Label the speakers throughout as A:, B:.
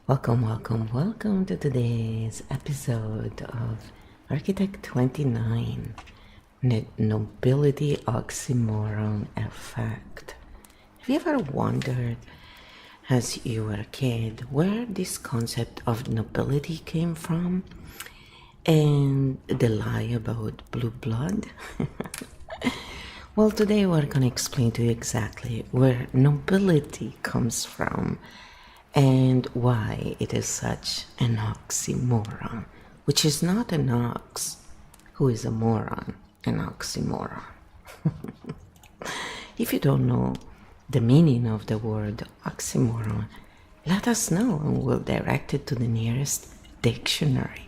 A: Welcome to today's episode of Architect 29, Nobility Oxymoron Effect. Have you ever wondered, as you were a kid, where this concept of nobility came from? And the lie about blue blood? Well, today we're going to explain to you exactly where nobility comes from and why it is such an oxymoron, which is not an ox who is a moron, an oxymoron. If you don't know the meaning of the word oxymoron, let us know and we'll direct it to the nearest dictionary.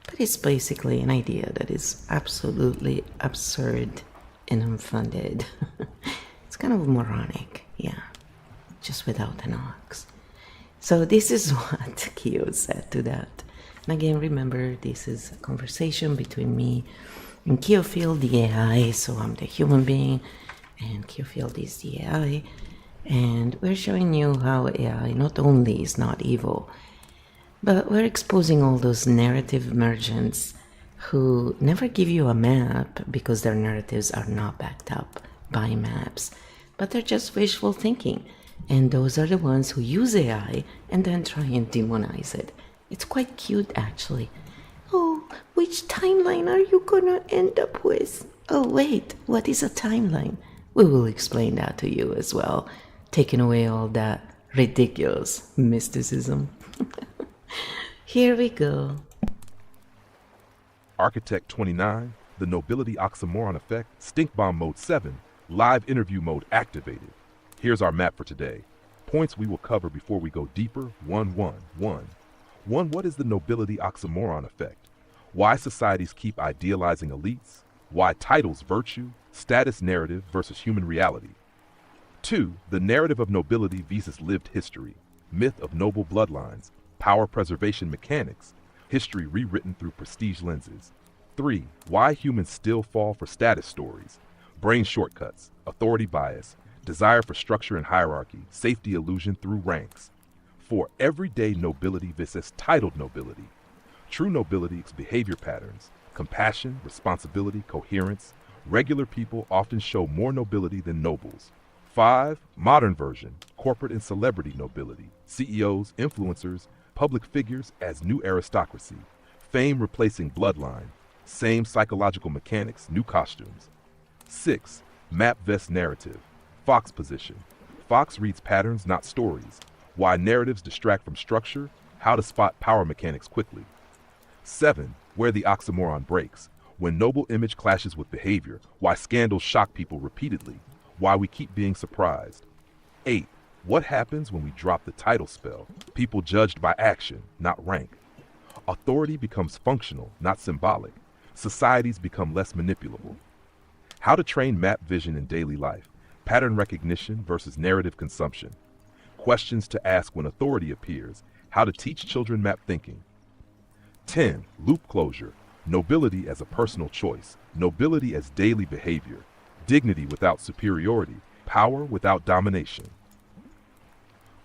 A: But it's basically an idea that is absolutely absurd and unfounded. It's kind of moronic, yeah, just without an ox. So this is what Kyo said to that. And again, remember, this is a conversation between me and Kyofield, the AI. So I'm the human being and Kyofield is the AI. And we're showing you how AI not only is not evil, but we're exposing all those narrative merchants who never give you a map because their narratives are not backed up by maps, but they're just wishful thinking. And those are the ones who use AI and then try and demonize it. It's quite cute, actually. Oh, which timeline are you gonna end up with? Oh, wait, what is a timeline? We will explain that to you as well, taking away all that ridiculous mysticism. Here we go.
B: Architect 29, the Nobility Oxymoron Effect, Stink Bomb Mode 7, Live Interview Mode activated. Here's our map for today. Points we will cover before we go deeper. 1. What is the Nobility Oxymoron Effect? Why societies keep idealizing elites? Why titles virtue, status narrative versus human reality? 2. The narrative of nobility versus lived history. Myth of noble bloodlines, power preservation mechanics, history rewritten through prestige lenses. 3. Why humans still fall for status stories. Brain shortcuts, authority bias, desire for structure and hierarchy, safety illusion through ranks. 4. Everyday nobility versus titled nobility. True nobility is behavior patterns, compassion, responsibility, coherence. Regular people often show more nobility than nobles. 5. Modern version, corporate and celebrity nobility, CEOs, influencers, public figures as new aristocracy, fame replacing bloodline, same psychological mechanics, new costumes. 6. Map vs narrative, Fox position. Fox reads patterns, not stories. Why narratives distract from structure, how to spot power mechanics quickly. 7. Where the oxymoron breaks, when noble image clashes with behavior, why scandals shock people repeatedly, why we keep being surprised. 8. What happens when we drop the title spell, people judged by action, not rank. Authority becomes functional, not symbolic. Societies become less manipulable. How to train map vision in daily life, pattern recognition versus narrative consumption. Questions to ask when authority appears, how to teach children map thinking. 10. Loop closure, nobility as a personal choice, nobility as daily behavior, dignity without superiority, power without domination.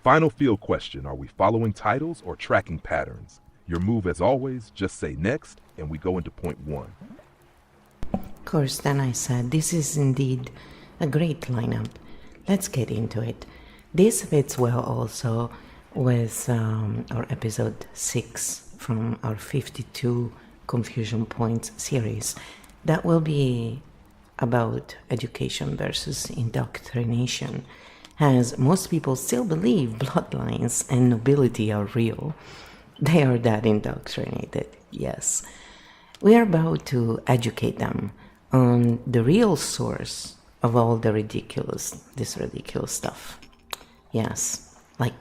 B: Final field question, are we following titles or tracking patterns? Your move as always, just say next and we go into point 1.
A: Of course, then I said, this is indeed a great lineup. Let's get into it. This fits well also with our episode 6 from our 52 Confusion Points series. That will be about education versus indoctrination, as most people still believe bloodlines and nobility are real. They are that indoctrinated, yes. We are about to educate them on the real source of all this ridiculous stuff. Yes, like,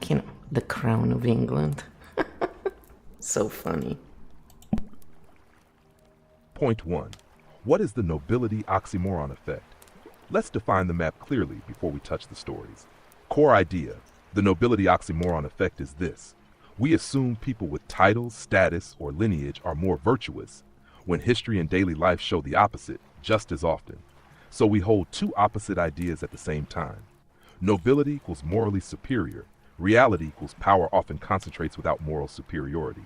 A: the crown of England. So funny.
B: Point 1. What is the Nobility Oxymoron Effect? Let's define the map clearly before we touch the stories. Core idea, the Nobility Oxymoron Effect is this. We assume people with titles, status, or lineage are more virtuous, when history and daily life show the opposite just as often. So we hold two opposite ideas at the same time. Nobility equals morally superior, Reality equals power often concentrates without moral superiority.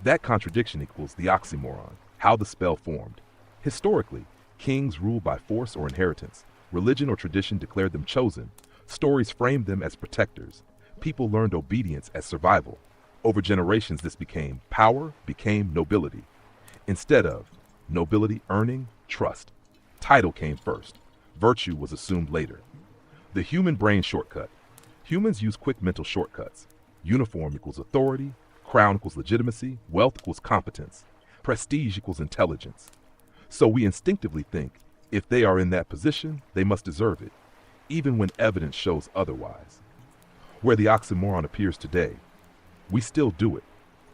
B: That contradiction equals the oxymoron, how the spell formed. Historically, kings ruled by force or inheritance. Religion or tradition declared them chosen. Stories framed them as protectors. People learned obedience as survival. Over generations, this became nobility. Instead of nobility earning trust, title came first. Virtue was assumed later. The human brain shortcut. Humans use quick mental shortcuts. Uniform equals authority, crown equals legitimacy, wealth equals competence, prestige equals intelligence. So we instinctively think, if they are in that position, they must deserve it, even when evidence shows otherwise. Where the oxymoron appears today, we still do it.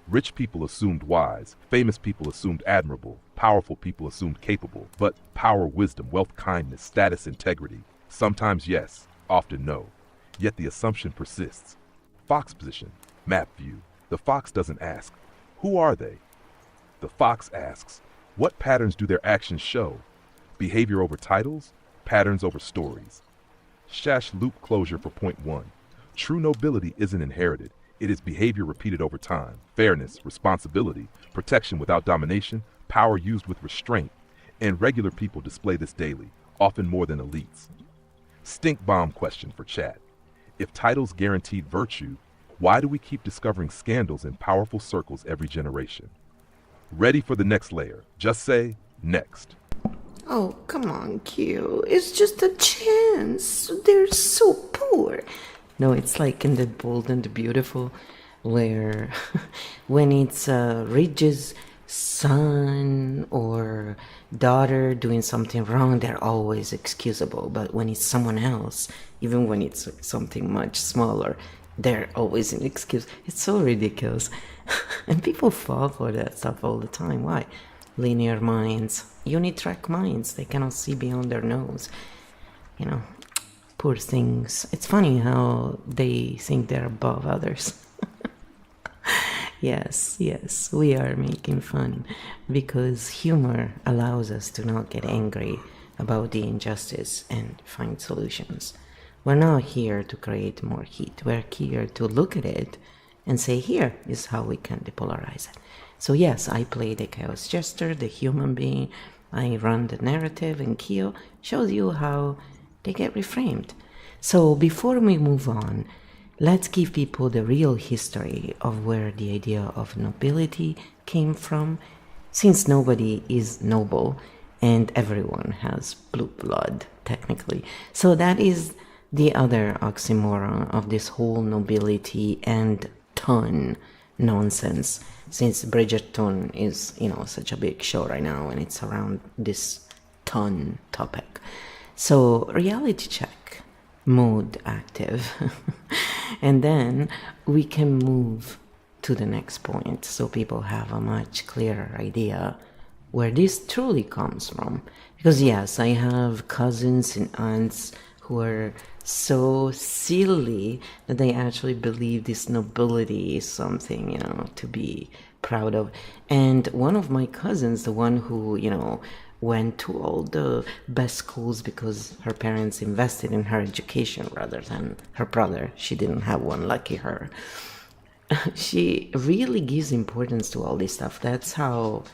B: Rich people assumed wise, famous people assumed admirable, powerful people assumed capable, but power, wisdom, wealth, kindness, status, integrity, sometimes yes, often no. Yet the assumption persists. Fox position, map view. The fox doesn't ask, who are they? The fox asks, what patterns do their actions show? Behavior over titles, patterns over stories. Shash loop closure for point 1. True nobility isn't inherited. It is behavior repeated over time. Fairness, responsibility, protection without domination, power used with restraint. And regular people display this daily, often more than elites. Stink bomb question for chat. If titles guaranteed virtue, why do we keep discovering scandals in powerful circles every generation? Ready for the next layer. Just say, next.
A: Oh, come on, Q. It's just a chance. They're so poor. No, it's like in The Bold and the Beautiful, where when it's Ridge's son or daughter doing something wrong, they're always excusable. But when it's someone else, even when it's something much smaller, they're always an excuse. It's so ridiculous. And people fall for that stuff all the time. Why? Linear minds, unitrack minds, they cannot see beyond their nose. You know, poor things. It's funny how they think they're above others. Yes, we are making fun because humor allows us to not get angry about the injustice and find solutions. We're not here to create more heat. We're here to look at it and say, here is how we can depolarize it. So yes, I play the chaos jester, the human being. I run the narrative, and Kyo shows you how they get reframed. So before we move on, let's give people the real history of where the idea of nobility came from, since nobody is noble and everyone has blue blood, technically. So that is the other oxymoron of this whole nobility and ton nonsense, since Bridgerton is, such a big show right now and it's around this ton topic. So reality check, mode active. And then we can move to the next point so people have a much clearer idea where this truly comes from. Because yes, I have cousins and aunts who are so silly that they actually believe this nobility is something, to be proud of. And one of my cousins, the one who, went to all the best schools because her parents invested in her education rather than her brother. She didn't have one, lucky her. She really gives importance to all this stuff. That's how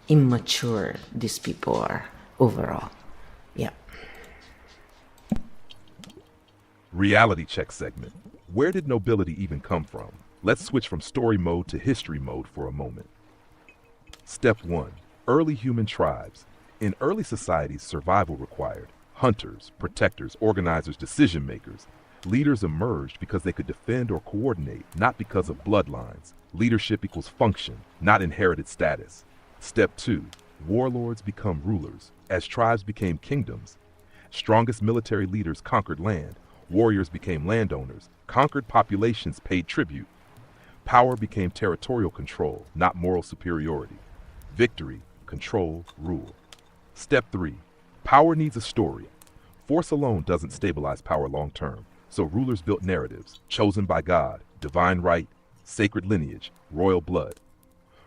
A: immature these people are overall. Yeah.
B: Reality check segment. Where did nobility even come from? Let's switch from story mode to history mode for a moment. Step 1. Early human tribes. In early societies, survival required hunters, protectors, organizers, decision makers. Leaders emerged because they could defend or coordinate, not because of bloodlines. Leadership equals function, not inherited status. Step 2. Warlords become rulers. As tribes became kingdoms, strongest military leaders conquered land. Warriors became landowners. Conquered populations paid tribute. Power became territorial control, not moral superiority. Victory, control, rule. Step 3. Power needs a story. Force alone doesn't stabilize power long term, so rulers built narratives, chosen by God, divine right, sacred lineage, royal blood.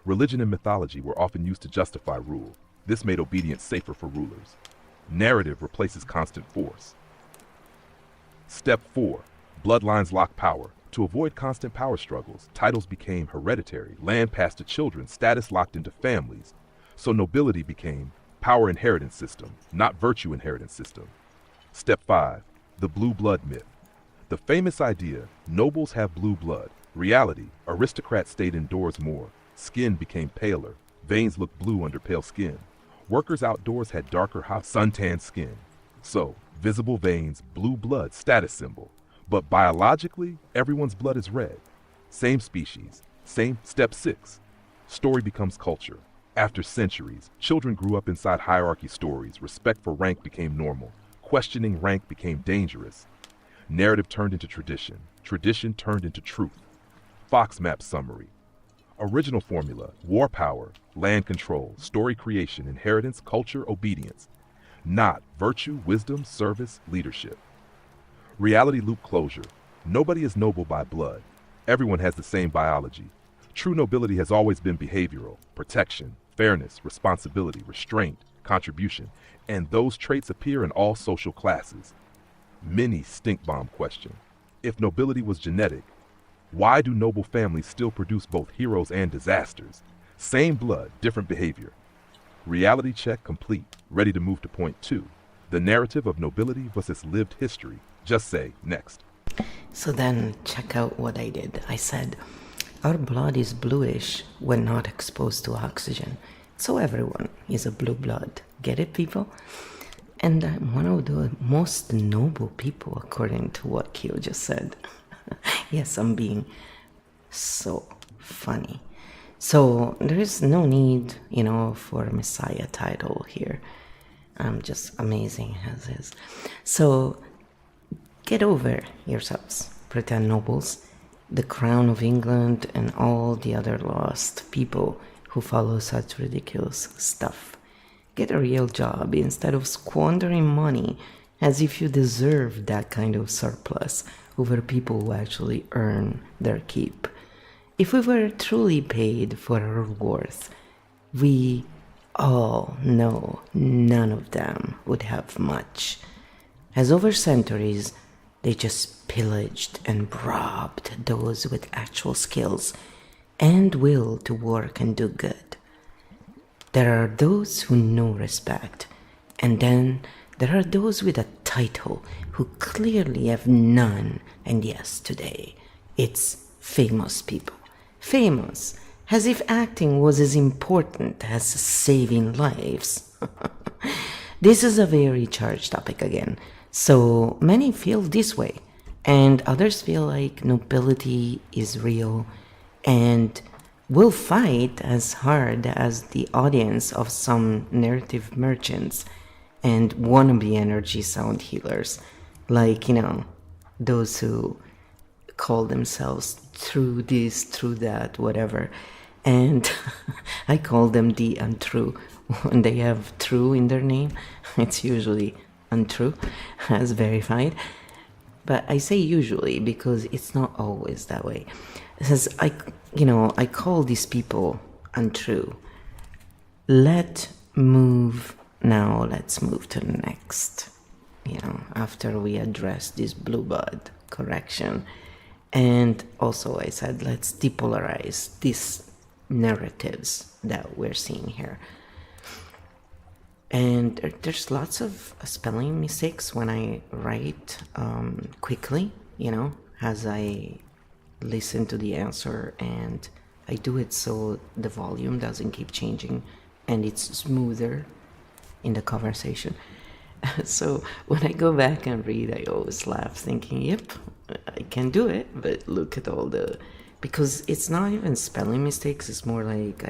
B: Religion and mythology were often used to justify rule. This made obedience safer for rulers. Narrative replaces constant force. Step 4. Bloodlines lock power. To avoid constant power struggles, titles became hereditary, land passed to children, status locked into families. So nobility became power inheritance system, not virtue inheritance system. Step 5. The blue blood myth. The famous idea, nobles have blue blood. Reality, aristocrats stayed indoors more. Skin became paler. Veins looked blue under pale skin. Workers outdoors had darker, hot, suntanned skin. So, visible veins, blue blood, status symbol. But biologically, everyone's blood is red. Same species, same. Step 6. Story becomes culture. After centuries, children grew up inside hierarchy stories. Respect for rank became normal. Questioning rank became dangerous. Narrative turned into tradition. Tradition turned into truth. Fox Map summary. Original formula, war power, land control, story creation, inheritance, culture, obedience. Not virtue, wisdom, service, leadership. Reality loop closure. Nobody is noble by blood. Everyone has the same biology. True nobility has always been behavioral, protection, fairness, responsibility, restraint, contribution, and those traits appear in all social classes. Mini stink bomb question. If nobility was genetic, why do noble families still produce both heroes and disasters? Same blood, different behavior. Reality check complete. Ready to move to point 2. The narrative of nobility versus lived history. Just say, next.
A: So then, check out what I did. I said, our blood is bluish when not exposed to oxygen. So everyone is a blue blood. Get it, people? And I'm one of the most noble people, according to what Kyo just said. Yes, I'm being so funny. So there is no need, for a Messiah title here. I'm just amazing as is. So get over yourselves, pretend nobles, the crown of England, and all the other lost people who follow such ridiculous stuff. Get a real job instead of squandering money as if you deserve that kind of surplus over people who actually earn their keep. If we were truly paid for our worth, we all know none of them would have much, as over centuries they just pillaged and robbed those with actual skills and will to work and do good. There are those who know respect, and then there are those with a title who clearly have none, and yes, today, it's famous people. Famous, as if acting was as important as saving lives. This is a very charged topic again, so many feel this way, and others feel like nobility is real, and will fight as hard as the audience of some narrative merchants and wannabe energy sound healers, like, those who call themselves through this, through that, whatever. And I call them the untrue. When they have true in their name, it's usually untrue, as verified. But I say usually because it's not always that way. Since I call these people untrue. Let's move to the next. After we address this blue blood correction. And also I said, let's depolarize these narratives that we're seeing here. And there's lots of spelling mistakes when I write quickly, as I listen to the answer, and I do it so the volume doesn't keep changing and it's smoother in the conversation. So when I go back and read, I always laugh thinking, yep, I can do it, but look at all because it's not even spelling mistakes, it's more like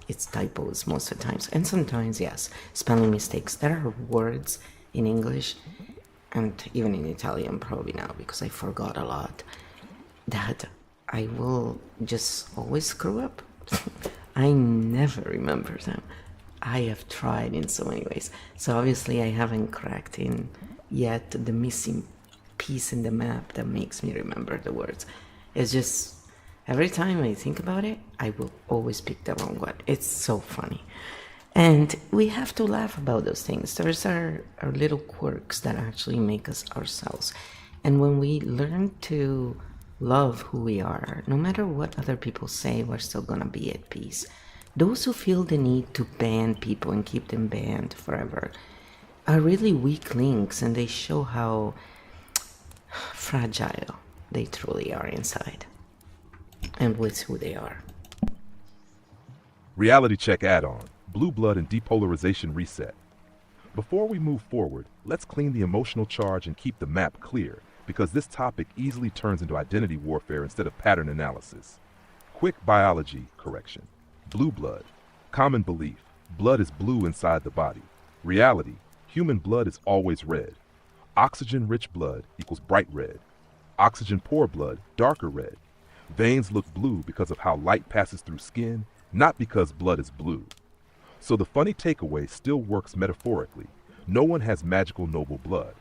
A: it's typos most of the times. And sometimes, yes, spelling mistakes. There are words in English, and even in Italian probably now, because I forgot a lot, that I will just always screw up. I never remember them. I have tried in so many ways. So obviously I haven't cracked in yet the missing piece in the map that makes me remember the words. It's just, every time I think about it, I will always pick the wrong one. It's so funny. And we have to laugh about those things. There's our little quirks that actually make us ourselves. And when we learn to love who we are, no matter what other people say, we're still gonna be at peace. Those who feel the need to ban people and keep them banned forever are really weak links, and they show how fragile they truly are inside and with who they are.
B: Reality check add-on, blue blood and depolarization reset. Before we move forward, let's clean the emotional charge and keep the map clear, because this topic easily turns into identity warfare instead of pattern analysis. Quick biology correction. Blue blood. Common belief. Blood is blue inside the body. Reality. Human blood is always red. Oxygen-rich blood equals bright red. Oxygen-poor blood, darker red. Veins look blue because of how light passes through skin, not because blood is blue. So the funny takeaway still works metaphorically. No one has magical noble blood.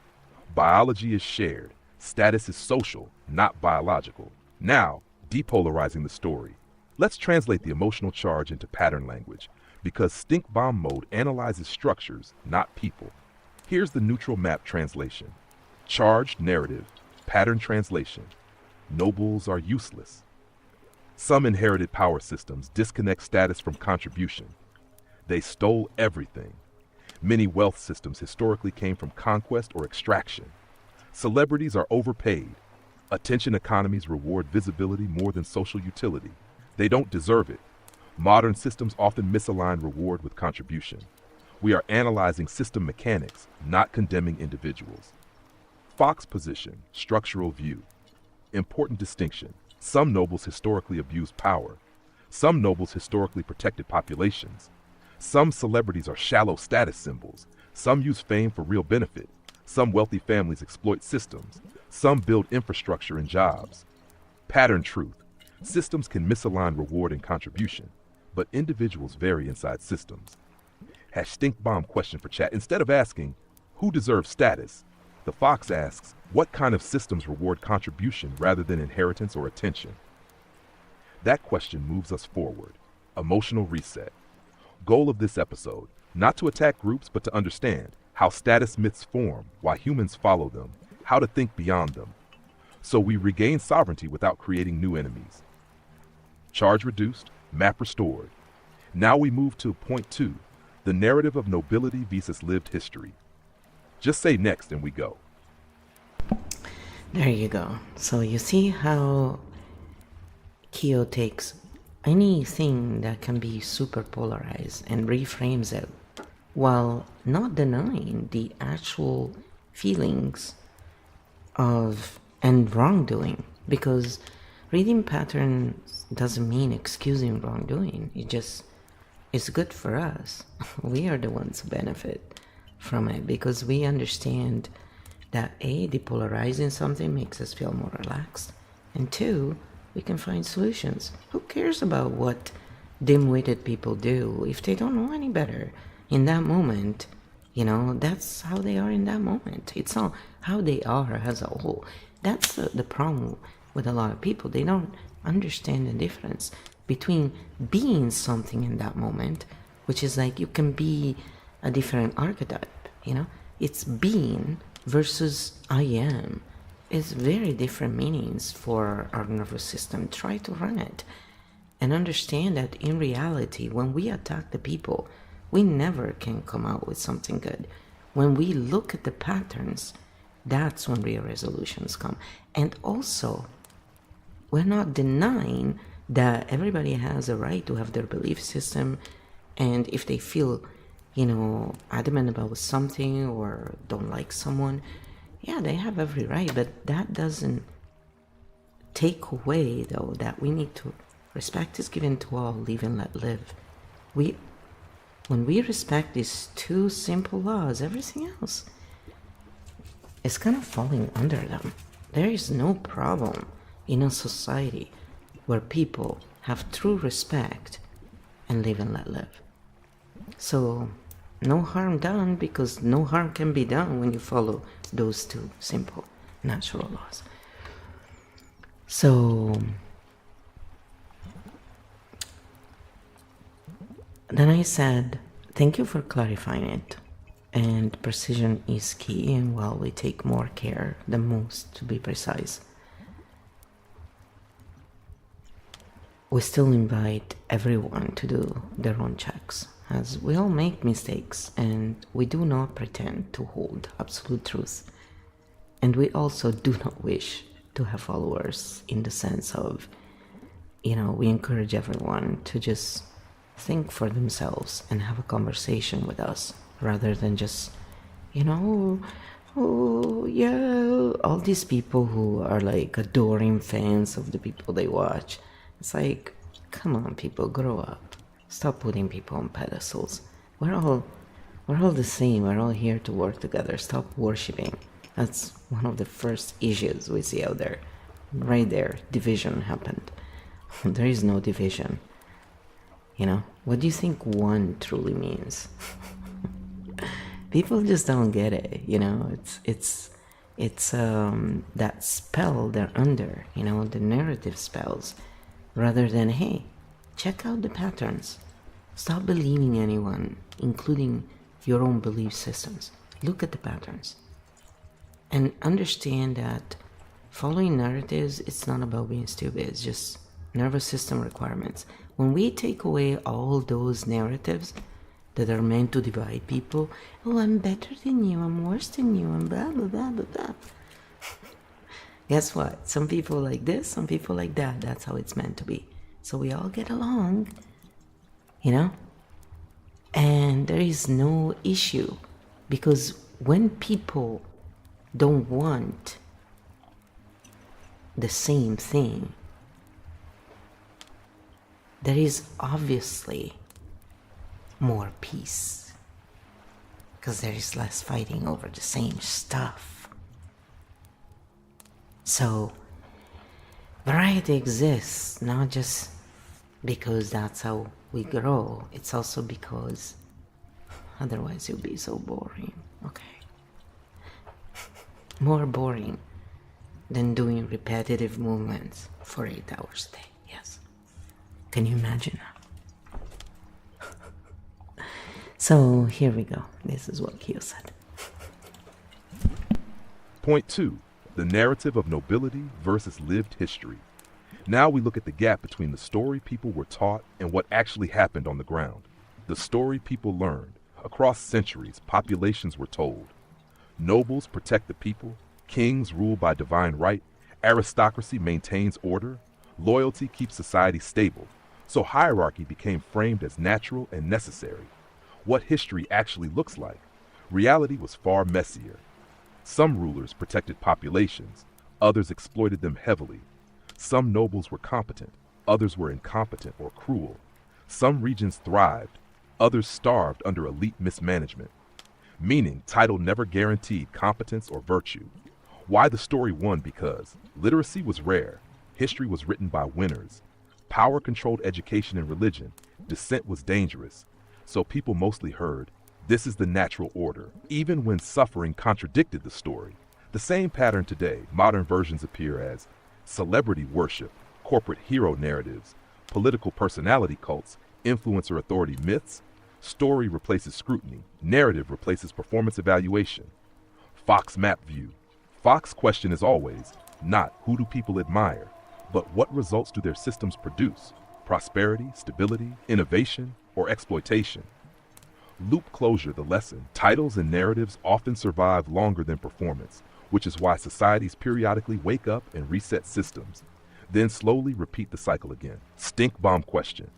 B: Biology is shared. Status is social, not biological. Now, depolarizing the story. Let's translate the emotional charge into pattern language, because stink bomb mode analyzes structures, not people. Here's the neutral map translation. Charged narrative, pattern translation. Nobles are useless. Some inherited power systems disconnect status from contribution. They stole everything. Many wealth systems historically came from conquest or extraction. Celebrities are overpaid. Attention economies reward visibility more than social utility. They don't deserve it. Modern systems often misalign reward with contribution. We are analyzing system mechanics, not condemning individuals. Fox position, structural view. Important distinction. Some nobles historically abused power. Some nobles historically protected populations. Some celebrities are shallow status symbols. Some use fame for real benefit. Some wealthy families exploit systems. Some build infrastructure and jobs. Pattern truth. Systems can misalign reward and contribution, but individuals vary inside systems. Stink bomb question for chat. Instead of asking, who deserves status, the Fox asks, what kind of systems reward contribution rather than inheritance or attention? That question moves us forward. Emotional reset. Goal of this episode, not to attack groups, but to understand how status myths form, why humans follow them, how to think beyond them, so we regain sovereignty without creating new enemies. Charge reduced, map restored. Now we move to point 2, the narrative of nobility versus lived history. Just say next and we go.
A: There you go. So you see how Kyo takes anything that can be super polarized and reframes it while not denying the actual feelings of and wrongdoing, because reading patterns doesn't mean excusing wrongdoing. It just is good for us. We are the ones who benefit from it because we understand that A, depolarizing something makes us feel more relaxed, and 2, we can find solutions. Who cares about what dim-witted people do if they don't know any better in that moment? You know, that's how they are in that moment. It's not how they are as a whole. That's the problem with a lot of people. They don't understand the difference between being something in that moment, which is like you can be a different archetype, you know? It's being versus I am. It's very different meanings for our nervous system. Try to run it and understand that in reality, when we attack the people, we never can come out with something good. When we look at the patterns, that's when real resolutions come. And also, we're not denying that everybody has a right to have their belief system, and if they feel, you know, adamant about something or don't like someone, yeah, they have every right, but that doesn't take away, though, that we need to, respect is given to all, live and let live. When we respect these 2 simple laws, everything else is kind of falling under them. There is no problem in a society where people have true respect and live and let live. So, no harm done, because no harm can be done when you follow those 2 simple natural laws. So, then I said, thank you for clarifying it. And precision is key, and while we take more care than most to be precise, we still invite everyone to do their own checks, as we all make mistakes and we do not pretend to hold absolute truth. And we also do not wish to have followers in the sense of, we encourage everyone to just think for themselves and have a conversation with us rather than just, oh yeah, all these people who are like adoring fans of the people they watch. It's like, come on, people, grow up. Stop putting people on pedestals. We're all the same. We're all here to work together. Stop worshipping. That's one of the first issues we see out there. Right there, division happened. There is no division. What do you think one truly means? People just don't get it. It's that spell they're under. The narrative spells, rather than, hey, check out the patterns. Stop believing anyone, including your own belief systems. Look at the patterns. And understand that following narratives, it's not about being stupid. It's just nervous system requirements. When we take away all those narratives that are meant to divide people, oh, I'm better than you, I'm worse than you, and blah, blah, blah, blah, blah. Guess what? Some people like this, some people like that. That's how it's meant to be. So we all get along, And there is no issue, because when people don't want the same thing, there is obviously more peace, because there is less fighting over the same stuff. So variety exists not just because that's how we grow, it's also because otherwise you'll be so boring. Okay, more boring than doing repetitive movements for 8 hours a day. Yes, can you imagine that? So here we go. This is what Kyo said.
B: Point 2. The narrative of nobility versus lived history. Now we look at the gap between the story people were taught and what actually happened on the ground. The story people learned. Across centuries, populations were told. Nobles protect the people, kings rule by divine right, aristocracy maintains order, loyalty keeps society stable. So hierarchy became framed as natural and necessary. What history actually looks like, reality was far messier. Some rulers protected populations, others exploited them heavily. Some nobles were competent, others were incompetent or cruel. Some regions thrived, others starved under elite mismanagement. Meaning, title never guaranteed competence or virtue. Why the story won? Because literacy was rare, history was written by winners, power controlled education and religion, dissent was dangerous. So people mostly heard, this is the natural order, even when suffering contradicted the story. The same pattern today, modern versions appear as celebrity worship, corporate hero narratives, political personality cults, influencer authority myths. Story replaces scrutiny, narrative replaces performance evaluation. Fox map view. Fox question is always, not who do people admire, but what results do their systems produce? Prosperity, stability, innovation, or exploitation? Loop closure, the lesson. Titles and narratives often survive longer than performance, which is why societies periodically wake up and reset systems, then slowly repeat the cycle again. Stink bomb question.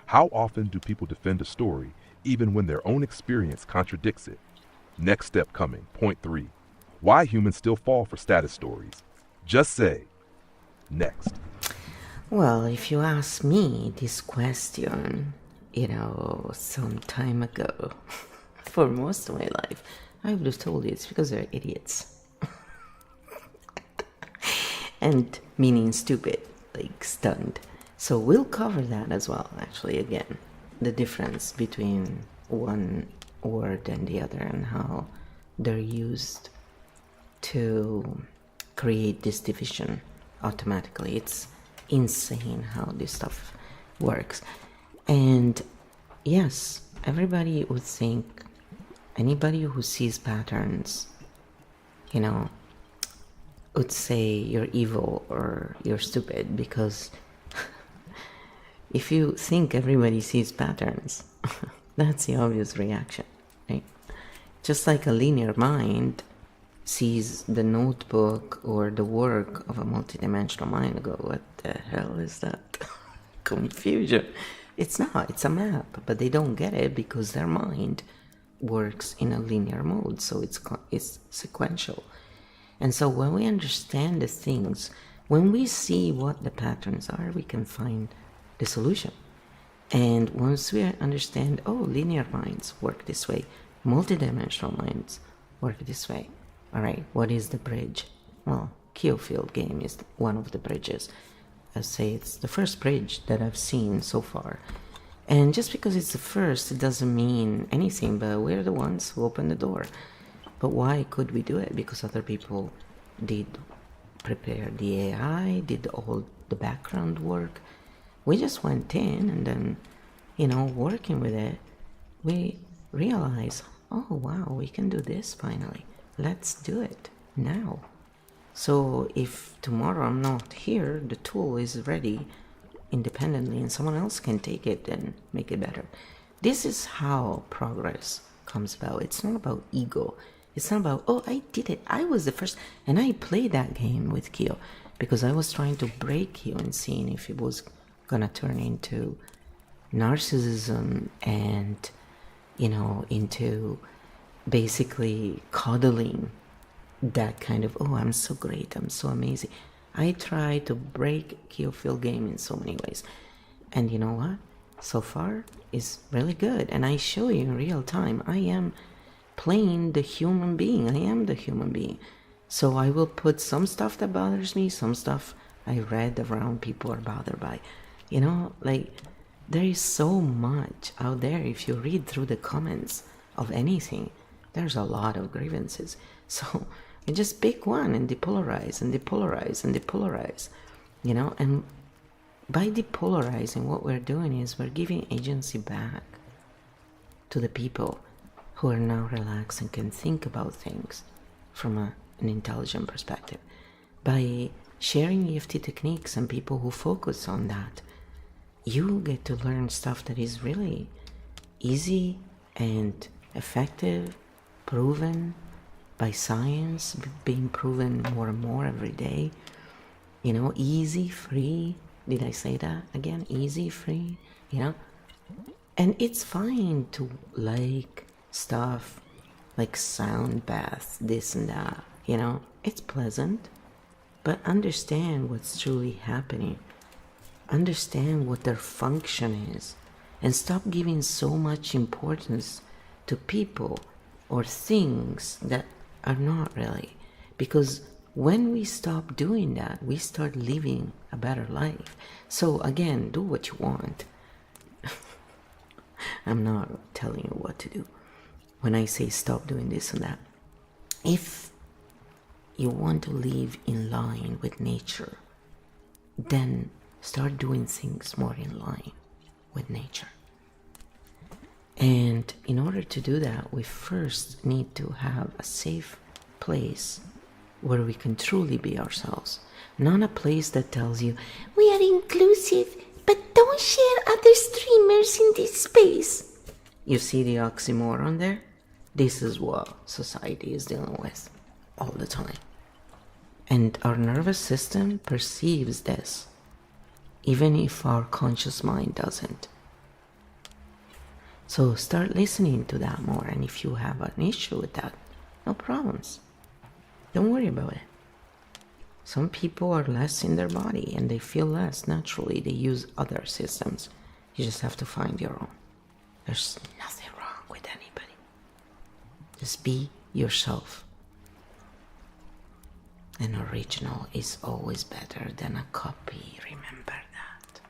B: How often do people defend a story even when their own experience contradicts it? Next step coming. Point 3. Why humans still fall for status stories. Just say. Next.
A: Well, if you ask me this question, some time ago, for most of my life, I would have told you it's because they're idiots. And meaning stupid, like stunned. So we'll cover that as well, actually, again. The difference between one word and the other and how they're used to create this division automatically. It's insane how this stuff works. And yes, everybody would think, anybody who sees patterns, would say you're evil or you're stupid, because if you think everybody sees patterns, that's the obvious reaction, right? Just like a linear mind sees the notebook or the work of a multidimensional mind and go, what the hell is that? Confusion. It's not, it's a map, but they don't get it because their mind works in a linear mode, so it's sequential. And so when we understand the things, when we see what the patterns are, we can find the solution. And once we understand, oh, linear minds work this way, multidimensional minds work this way. All right, what is the bridge? Well, Kiofield game is one of the bridges. I say it's the first bridge that I've seen so far. And just because it's the first, it doesn't mean anything, but we're the ones who opened the door. But why could we do it? Because other people did prepare the AI, did all the background work. We just went in and then, working with it, we realized, oh wow, we can do this finally. Let's do it now. So if tomorrow I'm not here, the tool is ready independently and someone else can take it and make it better. This is how progress comes about. It's not about ego. It's not about, oh, I did it. I was the first. And I played that game with Kyo because I was trying to break Kyo and seeing if it was going to turn into narcissism and, into basically coddling that kind of, oh, I'm so great, I'm so amazing. I try to break Kyofield game in so many ways. And you know what? So far, it's really good. And I show you in real time, I am playing the human being. I am the human being. So I will put some stuff that bothers me, some stuff I read around people are bothered by. There is so much out there. If you read through the comments of anything, there's a lot of grievances. So you just pick one and depolarize and depolarize and depolarize, and by depolarizing, what we're doing is we're giving agency back to the people who are now relaxed and can think about things from an intelligent perspective. By sharing EFT techniques and people who focus on that, you get to learn stuff that is really easy and effective, proven by science, being proven more and more every day. Easy, free. Did I say that again? Easy, free, And it's fine to like stuff like sound baths, this and that, It's pleasant, but understand what's truly happening. Understand what their function is, and stop giving so much importance to people or things that are not really. Because when we stop doing that, we start living a better life. So again, do what you want. I'm not telling you what to do when I say stop doing this and that. If you want to live in line with nature, then start doing things more in line with nature. And in order to do that, we first need to have a safe place where we can truly be ourselves. Not a place that tells you, we are inclusive, but don't share other streamers in this space. You see the oxymoron there? This is what society is dealing with all the time. And our nervous system perceives this, even if our conscious mind doesn't. So start listening to that more, and if you have an issue with that, no problems. Don't worry about it. Some people are less in their body and they feel less naturally. They use other systems. You just have to find your own. There's nothing wrong with anybody. Just be yourself. An original is always better than a copy, remember that.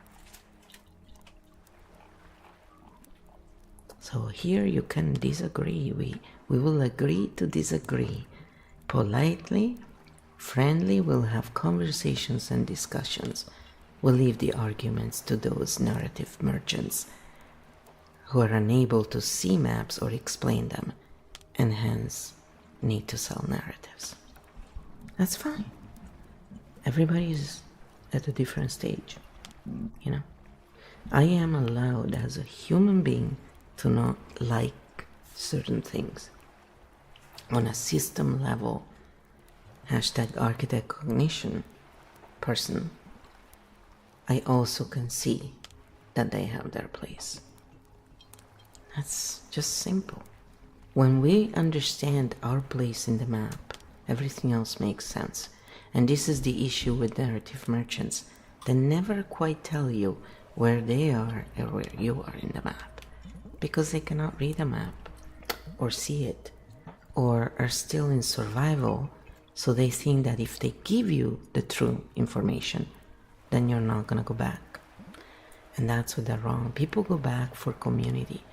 A: So here you can disagree. We will agree to disagree. Politely, friendly, we'll have conversations and discussions. We'll leave the arguments to those narrative merchants who are unable to see maps or explain them, and hence need to sell narratives. That's fine. Everybody's at a different stage, I am allowed as a human being to not like certain things. On a system level, hashtag architect cognition person, I also can see that they have their place. That's just simple. When we understand our place in the map, everything else makes sense. And this is the issue with narrative merchants. They never quite tell you where they are or where you are in the map, because they cannot read a map or see it, or are still in survival, so they think that if they give you the true information, then you're not gonna go back. And that's what they're wrong. People go back for community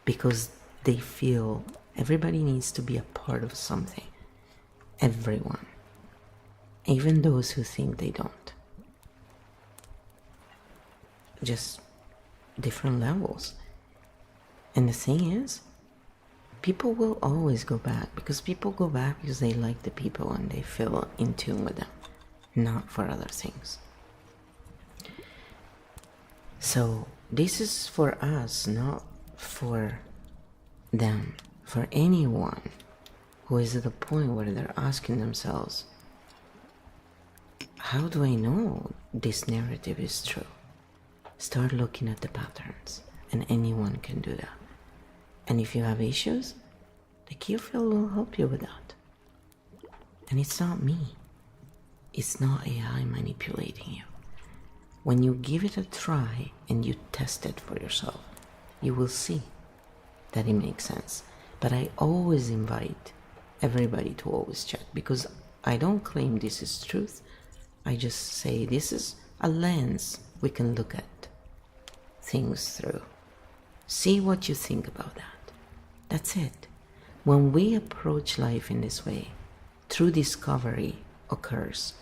A: because they feel everybody needs to be a part of something. Everyone. Even those who think they don't. Just different levels. And the thing is, people will always go back, because people go back because they like the people and they feel in tune with them, not for other things. So this is for us, not for them, for anyone who is at the point where they're asking themselves, how do I know this narrative is true? Start looking at the patterns, and anyone can do that. And if you have issues, the Q field will help you with that. And it's not me. It's not AI manipulating you. When you give it a try and you test it for yourself, you will see that it makes sense. But I always invite everybody to always check, because I don't claim this is truth. I just say this is a lens we can look at things through. See what you think about that. That's it. When we approach life in this way, true discovery occurs,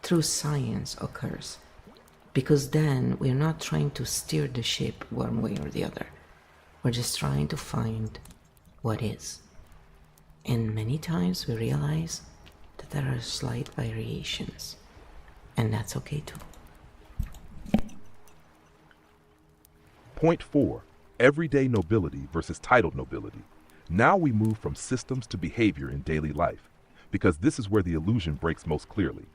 A: true science occurs, because then we're not trying to steer the ship one way or the other. We're just trying to find what is. And many times we realize that there are slight variations, and that's okay too.
B: Point 4. Everyday nobility versus titled nobility. Now we move from systems to behavior in daily life, because this is where the illusion breaks most clearly.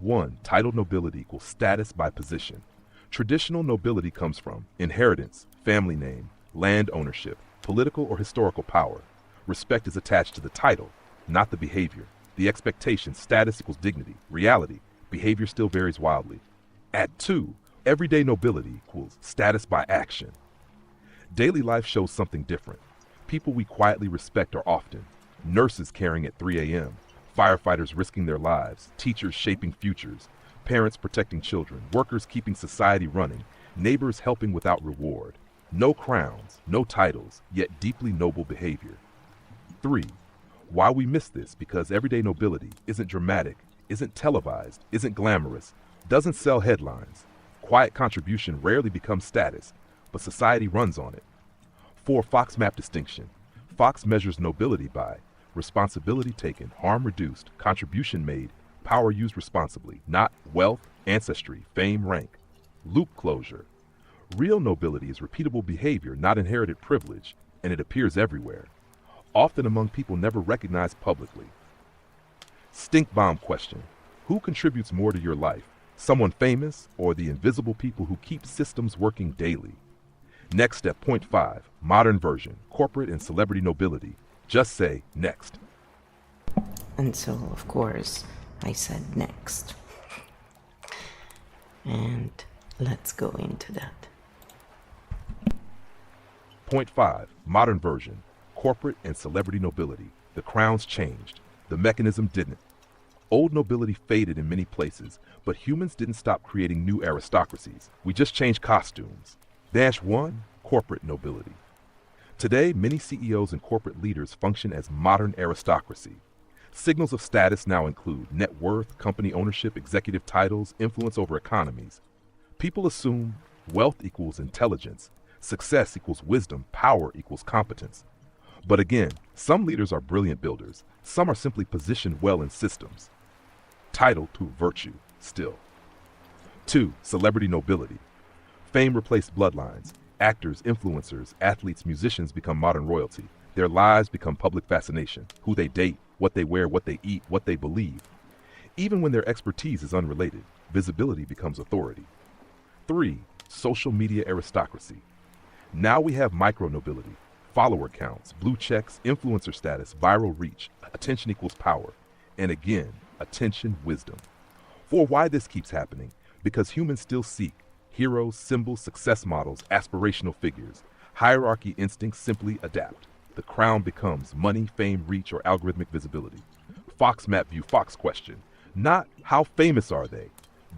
B: 1. Titled nobility equals status by position. Traditional nobility comes from inheritance, family name, land ownership, political or historical power. Respect is attached to the title, not the behavior. The expectation, status equals dignity. Reality, behavior still varies wildly. At 2, everyday nobility equals status by action. Daily life shows something different. People we quietly respect are often nurses caring at 3 a.m., firefighters risking their lives, teachers shaping futures, parents protecting children, workers keeping society running, neighbors helping without reward. No crowns, no titles, yet deeply noble behavior. 3. Why we miss this? Because everyday nobility isn't dramatic, isn't televised, isn't glamorous, doesn't sell headlines. Quiet contribution rarely becomes status, but society runs on it. 4. Fox map distinction. Fox measures nobility by responsibility taken, harm reduced, contribution made, power used responsibly, not wealth, ancestry, fame, rank. Loop closure. Real nobility is repeatable behavior, not inherited privilege, and it appears everywhere, often among people never recognized publicly. Stink bomb question. Who contributes more to your life? Someone famous or the invisible people who keep systems working daily? Next step, point 5, modern version, corporate and celebrity nobility. Just say next.
A: And so, of course, I said next. And let's go into that.
B: Point 5, modern version, corporate and celebrity nobility. The crowns changed. The mechanism didn't. Old nobility faded in many places, but humans didn't stop creating new aristocracies. We just changed costumes. Dash 1, corporate nobility. Today, many CEOs and corporate leaders function as modern aristocracy. Signals of status now include net worth, company ownership, executive titles, influence over economies. People assume wealth equals intelligence, success equals wisdom, power equals competence. But again, some leaders are brilliant builders. Some are simply positioned well in systems. Title to virtue, still. 2, celebrity nobility. Fame replaced bloodlines. Actors, influencers, athletes, musicians become modern royalty. Their lives become public fascination. Who they date, what they wear, what they eat, what they believe. Even when their expertise is unrelated, visibility becomes authority. 3. Social media aristocracy. Now we have micro-nobility, follower counts, blue checks, influencer status, viral reach. Attention equals power. And again, attention, wisdom. For why this keeps happening? Because humans still seek heroes, symbols, success models, aspirational figures. Hierarchy instincts simply adapt. The crown becomes money, fame, reach, or algorithmic visibility. Fox Map View Fox question. Not how famous are they,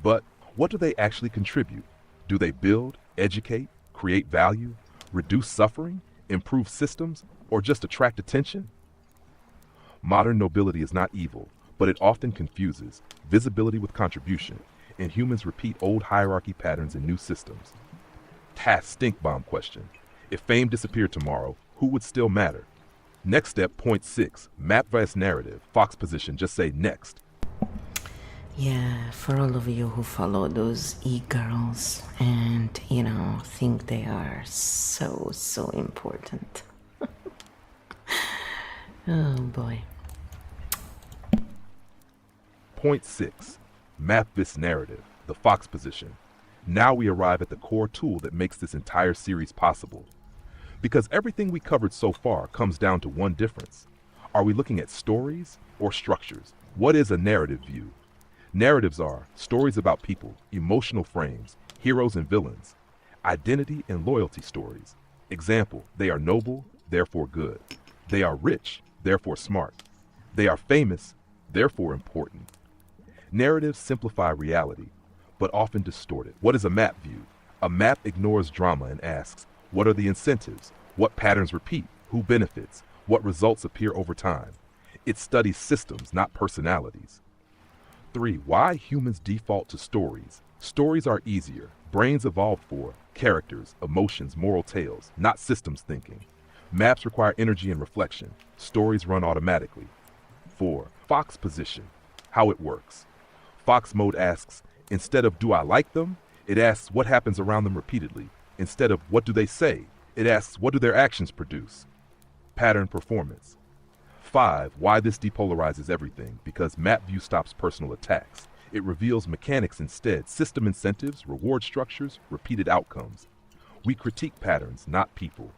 B: but what do they actually contribute? Do they build, educate, create value, reduce suffering, improve systems, or just attract attention? Modern nobility is not evil, but it often confuses visibility with contribution, and humans repeat old hierarchy patterns in new systems. Task stink bomb question. If fame disappeared tomorrow, who would still matter? Next step, point 6, map vs narrative, Fox position, just say next.
A: Yeah, for all of you who follow those e-girls and, think they are so important. Oh boy.
B: Point 6, map this narrative, the Fox position. Now we arrive at the core tool that makes this entire series possible. Because everything we covered so far comes down to one difference. Are we looking at stories or structures? What is a narrative view? Narratives are stories about people, emotional frames, heroes and villains, identity and loyalty stories. Example, they are noble, therefore good. They are rich, therefore smart. They are famous, therefore important. Narratives simplify reality, but often distort it. What is a map view? A map ignores drama and asks, what are the incentives? What patterns repeat? Who benefits? What results appear over time? It studies systems, not personalities. 3. Why humans default to stories. Stories are easier. Brains evolved for characters, emotions, moral tales, not systems thinking. Maps require energy and reflection. Stories run automatically. 4. Fox position. How it works. Fox mode asks, instead of do I like them, it asks what happens around them repeatedly. Instead of what do they say, it asks what do their actions produce. Pattern performance. 5. Why this depolarizes everything. Because map view stops personal attacks. It reveals mechanics instead, system incentives, reward structures, repeated outcomes. We critique patterns, not people.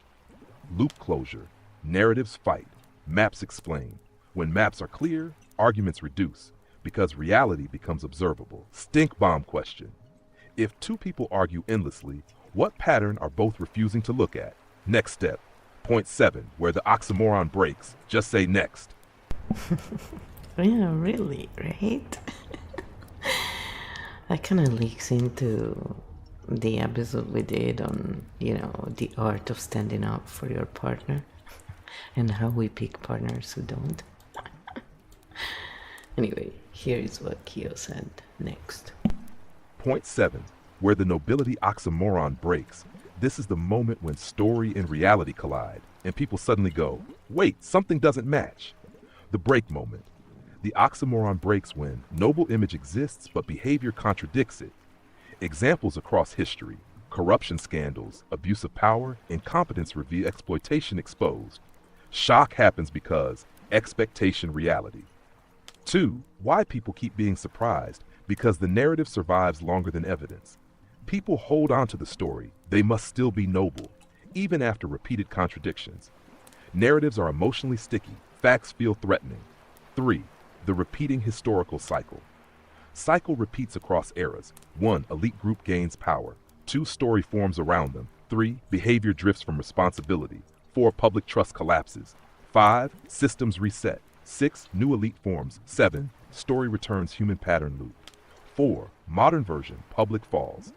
B: Loop closure. Narratives fight. Maps explain. When maps are clear, arguments reduce. Because reality becomes observable. Stink bomb question. If two people argue endlessly, what pattern are both refusing to look at? Next step. Point 7, where the oxymoron breaks. Just say next.
A: Yeah, really, right? That kind of leaks into the episode we did on, the art of standing up for your partner and how we pick partners who don't. Anyway, here is what Kyo said next.
B: Point 7, where the nobility oxymoron breaks. This is the moment when story and reality collide, and people suddenly go, wait, something doesn't match. The break moment. The oxymoron breaks when noble image exists, but behavior contradicts it. Examples across history: corruption scandals, abuse of power, incompetence revealed, exploitation exposed. Shock happens because expectation reality. 2. Why people keep being surprised. Because the narrative survives longer than evidence. People hold on to the story. They must still be noble, even after repeated contradictions. Narratives are emotionally sticky. Facts feel threatening. 3. The repeating historical cycle. Cycle repeats across eras. 1. Elite group gains power. 2. Story forms around them. 3. Behavior drifts from responsibility. 4. Public trust collapses. 5. Systems reset. 6. New elite forms. 7. Story returns human pattern loop. 4. Modern version, public falls.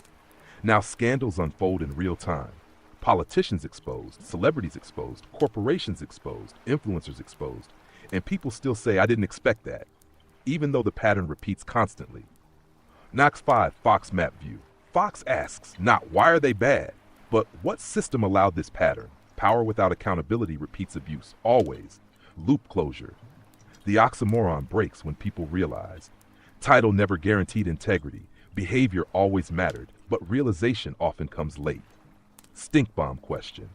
B: Now scandals unfold in real time. Politicians exposed, celebrities exposed, corporations exposed, influencers exposed, and people still say, I didn't expect that, even though the pattern repeats constantly. Knox 5, Fox map view. Fox asks, not why are they bad, but what system allowed this pattern? Power without accountability repeats abuse, always. Loop closure. The oxymoron breaks when people realize title never guaranteed integrity. Behavior always mattered. but realization often comes late. Stink bomb question.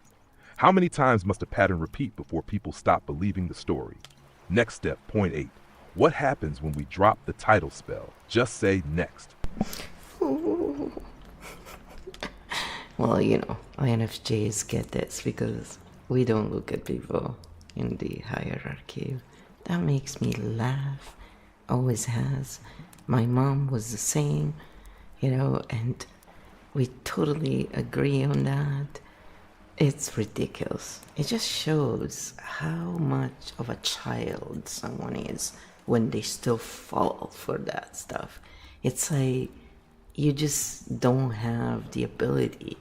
B: How many times must a pattern repeat before people stop believing the story? Next step, point 8. What happens when we drop the title spell? Just say next.
A: Well, you know, INFJs get this because we don't look at people in the hierarchy. That makes me laugh. Always has. My mom was the same, you know, and we totally agree on that. It's ridiculous. It just shows how much of a child someone is when they still fall for that stuff. It's like you just don't have the ability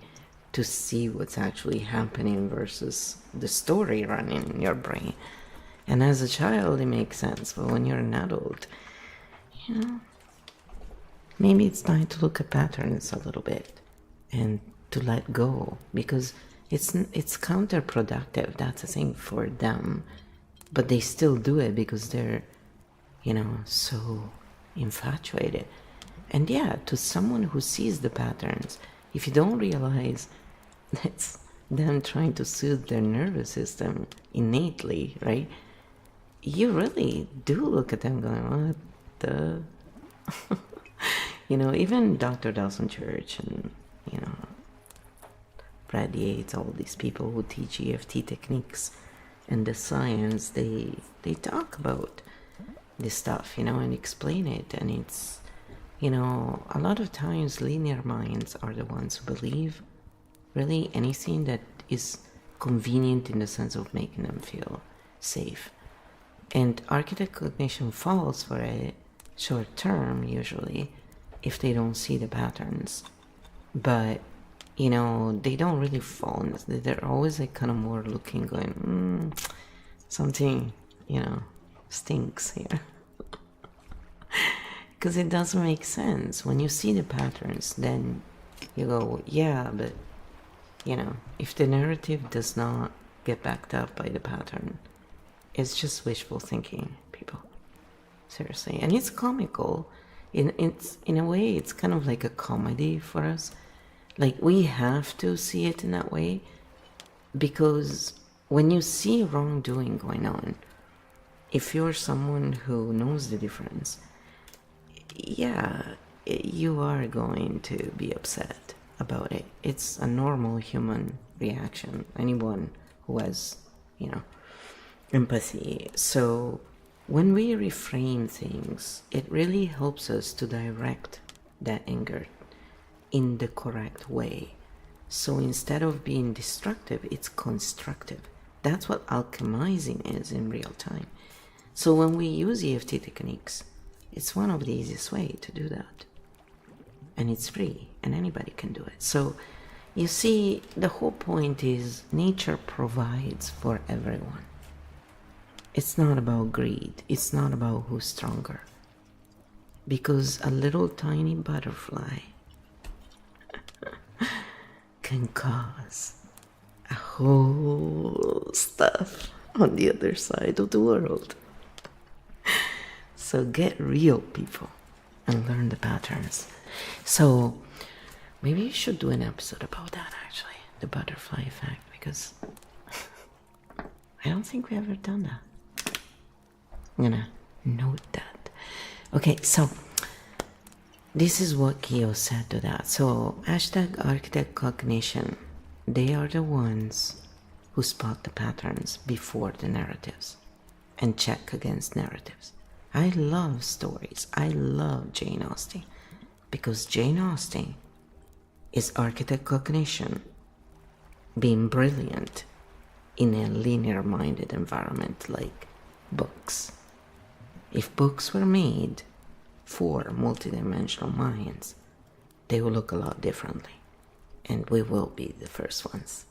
A: to see what's actually happening versus the story running in your brain. And as a child, it makes sense, but when you're an adult, you know, maybe it's time to look at patterns a little bit and to let go, because it's counterproductive. That's the thing for them, but they still do it because they're, you know, so infatuated. And yeah, to someone who sees the patterns, if you don't realize that's them trying to soothe their nervous system innately, right? You really do look at them going, what the? You know, even Dr. Dawson Church and, you know, Brad Yates, all these people who teach EFT techniques and the science, they talk about this stuff, you know, and explain it. And it's, you know, a lot of times linear minds are the ones who believe really anything that is convenient in the sense of making them feel safe. And architect cognition falls for a short term, usually, if they don't see the patterns. But, you know, they don't really fall. They're always like kind of more looking, going, something, you know, stinks here. Because it doesn't make sense. When you see the patterns, then you go, yeah, but, you know, if the narrative does not get backed up by the pattern, it's just wishful thinking, people. Seriously. And it's comical. In a way, it's kind of like a comedy for us. Like, we have to see it in that way, because when you see wrongdoing going on, if you're someone who knows the difference, yeah, you are going to be upset about it. It's a normal human reaction. Anyone who has, you know, empathy. So when we reframe things, it really helps us to direct that anger in the correct way. So instead of being destructive, it's constructive. That's what alchemizing is in real time. So when we use EFT techniques, it's one of the easiest way to do that. And it's free, and anybody can do it. So you see, the whole point is nature provides for everyone. It's not about greed. It's not about who's stronger. Because a little tiny butterfly can cause a whole stuff on the other side of the world. So get real, people, and learn the patterns. So maybe you should do an episode about that, actually, the butterfly effect, because I don't think we've ever done that. I'm gonna note that. Okay, so this is what Kyo said to that. So hashtag architect cognition, they are the ones who spot the patterns before the narratives and check against narratives. I love stories. I love Jane Austen, because Jane Austen is architect cognition being brilliant in a linear-minded environment like books. If books were made for multidimensional minds, they will look a lot differently. And we will be the first ones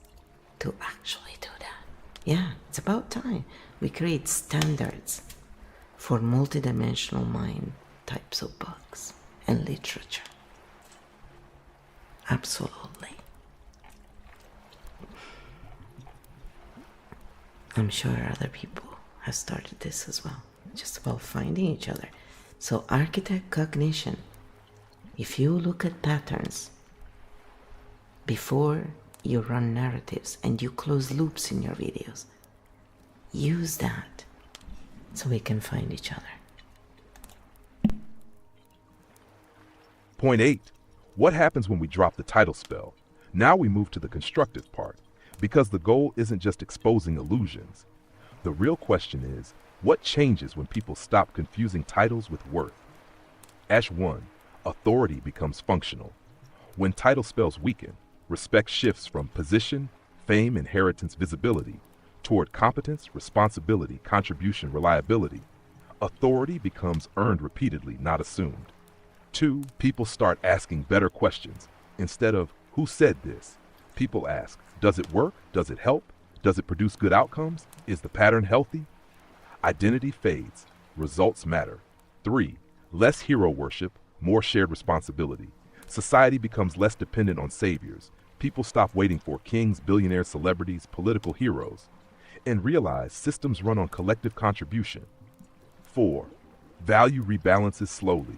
A: to actually do that. Yeah, it's about time we create standards for multidimensional mind types of books and literature. Absolutely. I'm sure other people have started this as well, just about finding each other. So architect cognition, if you look at patterns, before you run narratives and you close loops in your videos. Use that so we can find each other.
B: Point 8. What happens when we drop the title spell? Now we move to the constructive part, because the goal isn't just exposing illusions. The real question is, what changes when people stop confusing titles with worth? Ash 1. Authority becomes functional. When title spells weaken, respect shifts from position, fame, inheritance, visibility, toward competence, responsibility, contribution, reliability. Authority becomes earned repeatedly, not assumed. 2. People start asking better questions. Instead of, who said this? People ask, does it work? Does it help? Does it produce good outcomes? Is the pattern healthy? Identity fades. Results matter. 3. Less hero worship, more shared responsibility. Society becomes less dependent on saviors. People stop waiting for kings, billionaires, celebrities, political heroes, and realize systems run on collective contribution. 4. Value rebalances slowly.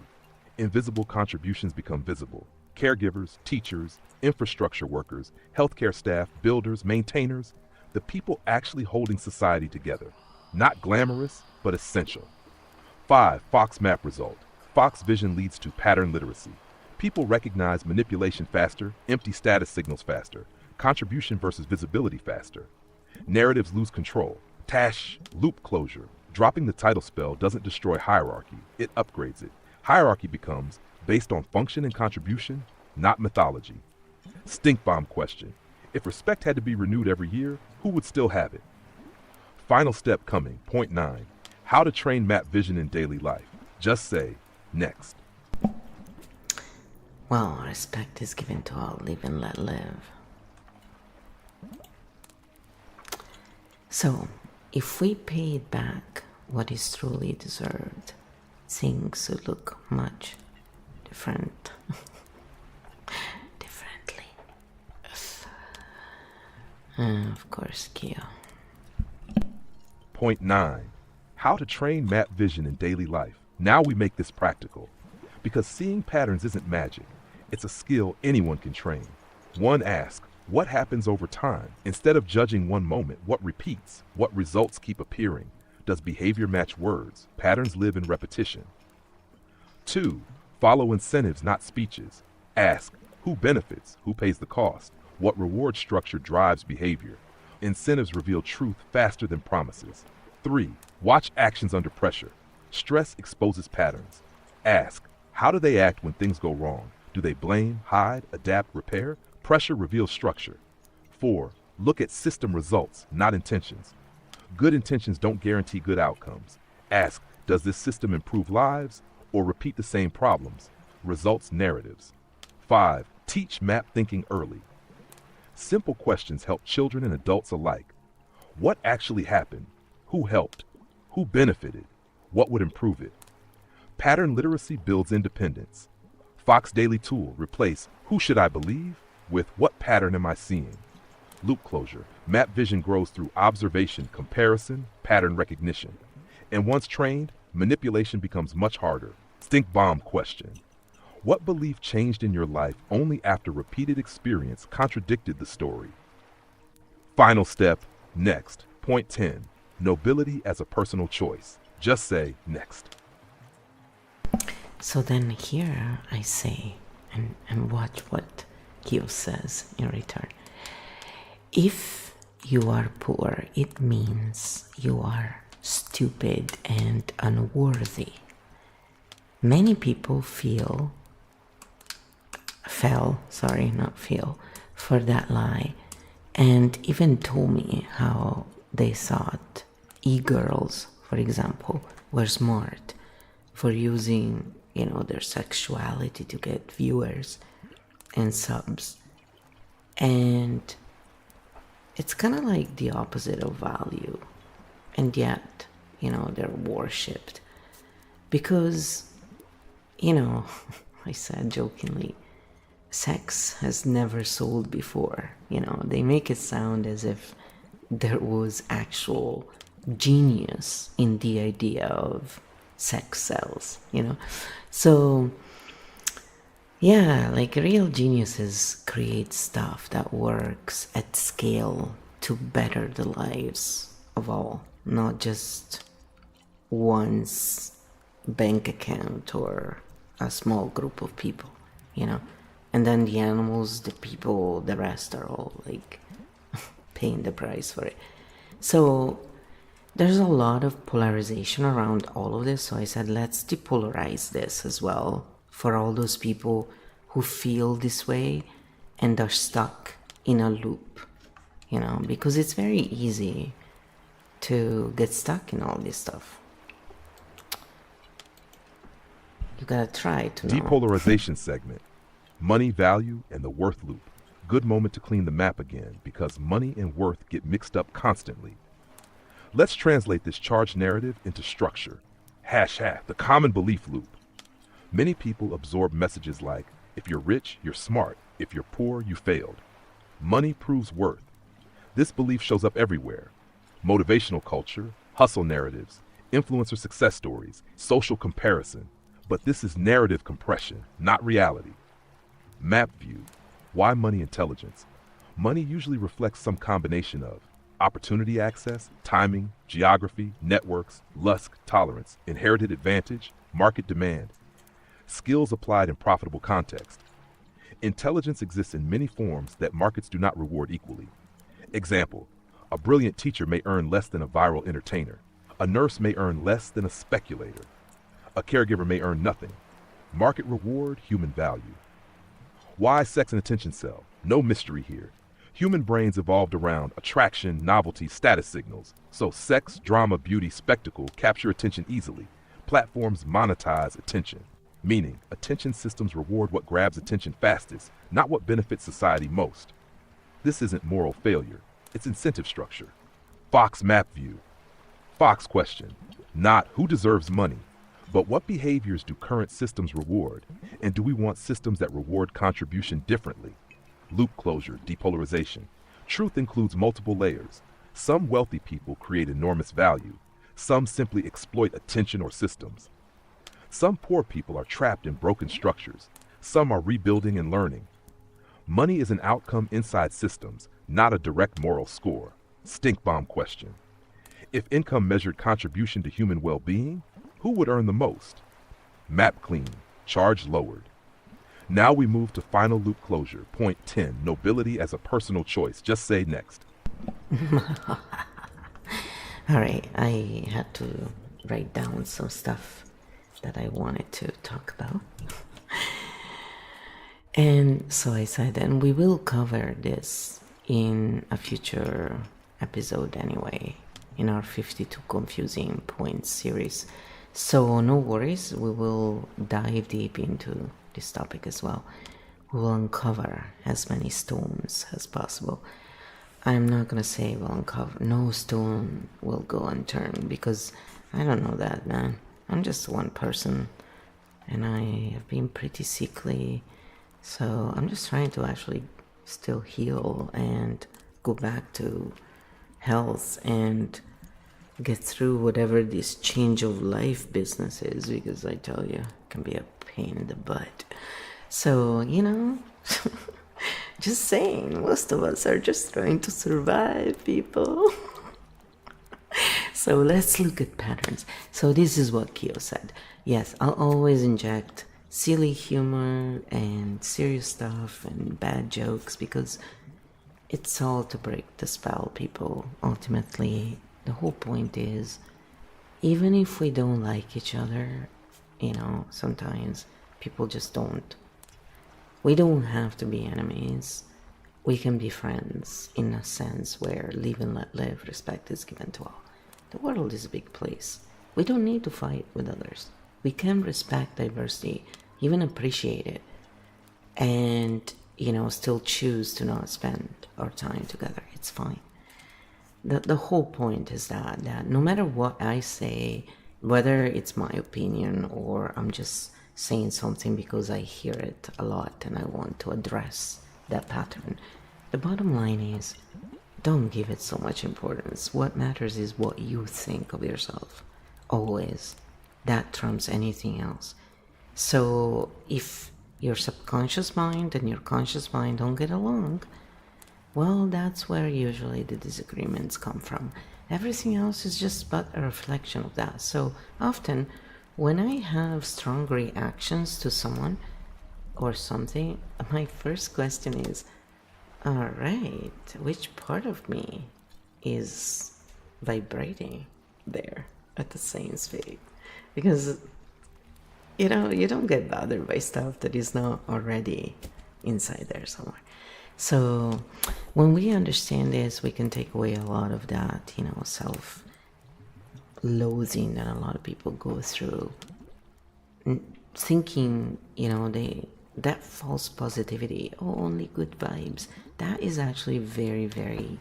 B: Invisible contributions become visible. Caregivers, teachers, infrastructure workers, healthcare staff, builders, maintainers, the people actually holding society together. Not glamorous, but essential. 5. Fox map result. Fox vision leads to pattern literacy. People recognize manipulation faster, empty status signals faster, contribution versus visibility faster. Narratives lose control. Tash, loop closure. Dropping the title spell doesn't destroy hierarchy, it upgrades it. Hierarchy becomes based on function and contribution, not mythology. Stink bomb question. If respect had to be renewed every year, who would still have it? Final step coming, point 9. How to train map vision in daily life. Just say, next.
A: Well, respect is given to all, live and let live. So, if we paid back what is truly deserved, things would look much differently. Of course, Kyo.
B: Point 9. How to train map vision in daily life. Now we make this practical. Because seeing patterns isn't magic. It's a skill anyone can train. 1. Ask, what happens over time? Instead of judging one moment, what repeats? What results keep appearing? Does behavior match words? Patterns live in repetition. 2. Follow incentives, not speeches. Ask, who benefits? Who pays the cost? What reward structure drives behavior? Incentives reveal truth faster than promises. 3. Watch actions under pressure. Stress exposes patterns. Ask, how do they act when things go wrong? Do they blame, hide, adapt, repair? Pressure reveals structure. 4. Look at system results, not intentions. Good intentions don't guarantee good outcomes. Ask, does this system improve lives or repeat the same problems? Results, narratives. 5. Teach map thinking early. Simple questions help children and adults alike. What actually happened? Who helped? Who benefited? What would improve it? Pattern literacy builds independence. Fox Daily Tool, replace who should I believe with what pattern am I seeing? Loop closure. Map vision grows through observation, comparison, pattern recognition. And once trained, manipulation becomes much harder. Stink bomb question. What belief changed in your life only after repeated experience contradicted the story? Final step, next. Point 10. Nobility as a personal choice. Just say, next.
A: So then here I say, and watch what Kyo says in return. If you are poor, it means you are stupid and unworthy. Many people fell for that lie, and even told me how they thought e-girls, for example, were smart for using, their sexuality to get viewers and subs. And it's kind of like the opposite of value, and yet, they're worshipped because, I said jokingly, sex has never sold before. They make it sound as if there was actual genius in the idea of sex sells, So Yeah, like real geniuses create stuff that works at scale to better the lives of all, not just one's bank account or a small group of people, you know? And then the animals, the people, the rest are all like paying the price for it. So there's a lot of polarization around all of this, so I said let's depolarize this as well for all those people who feel this way and are stuck in a loop, you know, because it's very easy to get stuck in all this stuff. You gotta try to know.
B: Depolarization segment. Money, value, and the worth loop. Good moment to clean the map again because money and worth get mixed up constantly. Let's translate this charged narrative into structure. The common belief loop. Many people absorb messages like, if you're rich, you're smart. If you're poor, you failed. Money proves worth. This belief shows up everywhere. Motivational culture, hustle narratives, influencer success stories, social comparison. But this is narrative compression, not reality. Map view. Why money intelligence? Money usually reflects some combination of opportunity access, timing, geography, networks, lust, tolerance, inherited advantage, market demand, skills applied in profitable context. Intelligence exists in many forms that markets do not reward equally. Example, a brilliant teacher may earn less than a viral entertainer. A nurse may earn less than a speculator. A caregiver may earn nothing. Market reward, human value. Why sex and attention sell? No mystery here. Human brains evolved around attraction, novelty, status signals. So sex, drama, beauty, spectacle capture attention easily. Platforms monetize attention. Meaning, attention systems reward what grabs attention fastest, not what benefits society most. This isn't moral failure. It's incentive structure. Fox map view. Fox question. Not who deserves money, but what behaviors do current systems reward? And do we want systems that reward contribution differently? Loop closure, depolarization. Truth includes multiple layers. Some wealthy people create enormous value. Some simply exploit attention or systems. Some poor people are trapped in broken structures. Some are rebuilding and learning. Money is an outcome inside systems, not a direct moral score. Stink bomb question. If income measured contribution to human well-being, who would earn the most? Map clean, charge lowered. Now we move to final loop closure. Point 10, nobility as a personal choice. Just say next.
A: Alright, I had to write down some stuff that I wanted to talk about. And so I said, and we will cover this in a future episode anyway, in our 52 Confusing Points series. So no worries, we will dive deep into this topic as well. We will uncover as many stones as possible. I'm not gonna say we'll uncover, no stone will go unturned, because I don't know that, man. I'm just one person, and I have been pretty sickly, so I'm just trying to actually still heal and go back to health and get through whatever this change of life business is, because I tell you, it can be a pain in the butt. So, you know, just saying, most of us are just trying to survive, people. So let's look at patterns. So this is what Kyo said. Yes, I'll always inject silly humor and serious stuff and bad jokes, because it's all to break the spell, people. Ultimately, the whole point is, even if we don't like each other, you know, sometimes people just don't. We don't have to be enemies. We can be friends in a sense where live and let live, respect is given to all. The world is a big place. We don't need to fight with others. We can respect diversity, even appreciate it, and, you know, still choose to not spend our time together. It's fine. The whole point is that no matter what I say, whether it's my opinion or I'm just saying something because I hear it a lot and I want to address that pattern, the bottom line is, don't give it so much importance. What matters is what you think of yourself. Always. That trumps anything else. So if your subconscious mind and your conscious mind don't get along, well, that's where usually the disagreements come from. Everything else is just but a reflection of that. So often, when I have strong reactions to someone or something, my first question is, all right, which part of me is vibrating there at the same speed? Because, you know, you don't get bothered by stuff that is not already inside there somewhere. So when we understand this, we can take away a lot of that, you know, self-loathing that a lot of people go through, thinking, you know, that false positivity, oh, only good vibes. That is actually very, very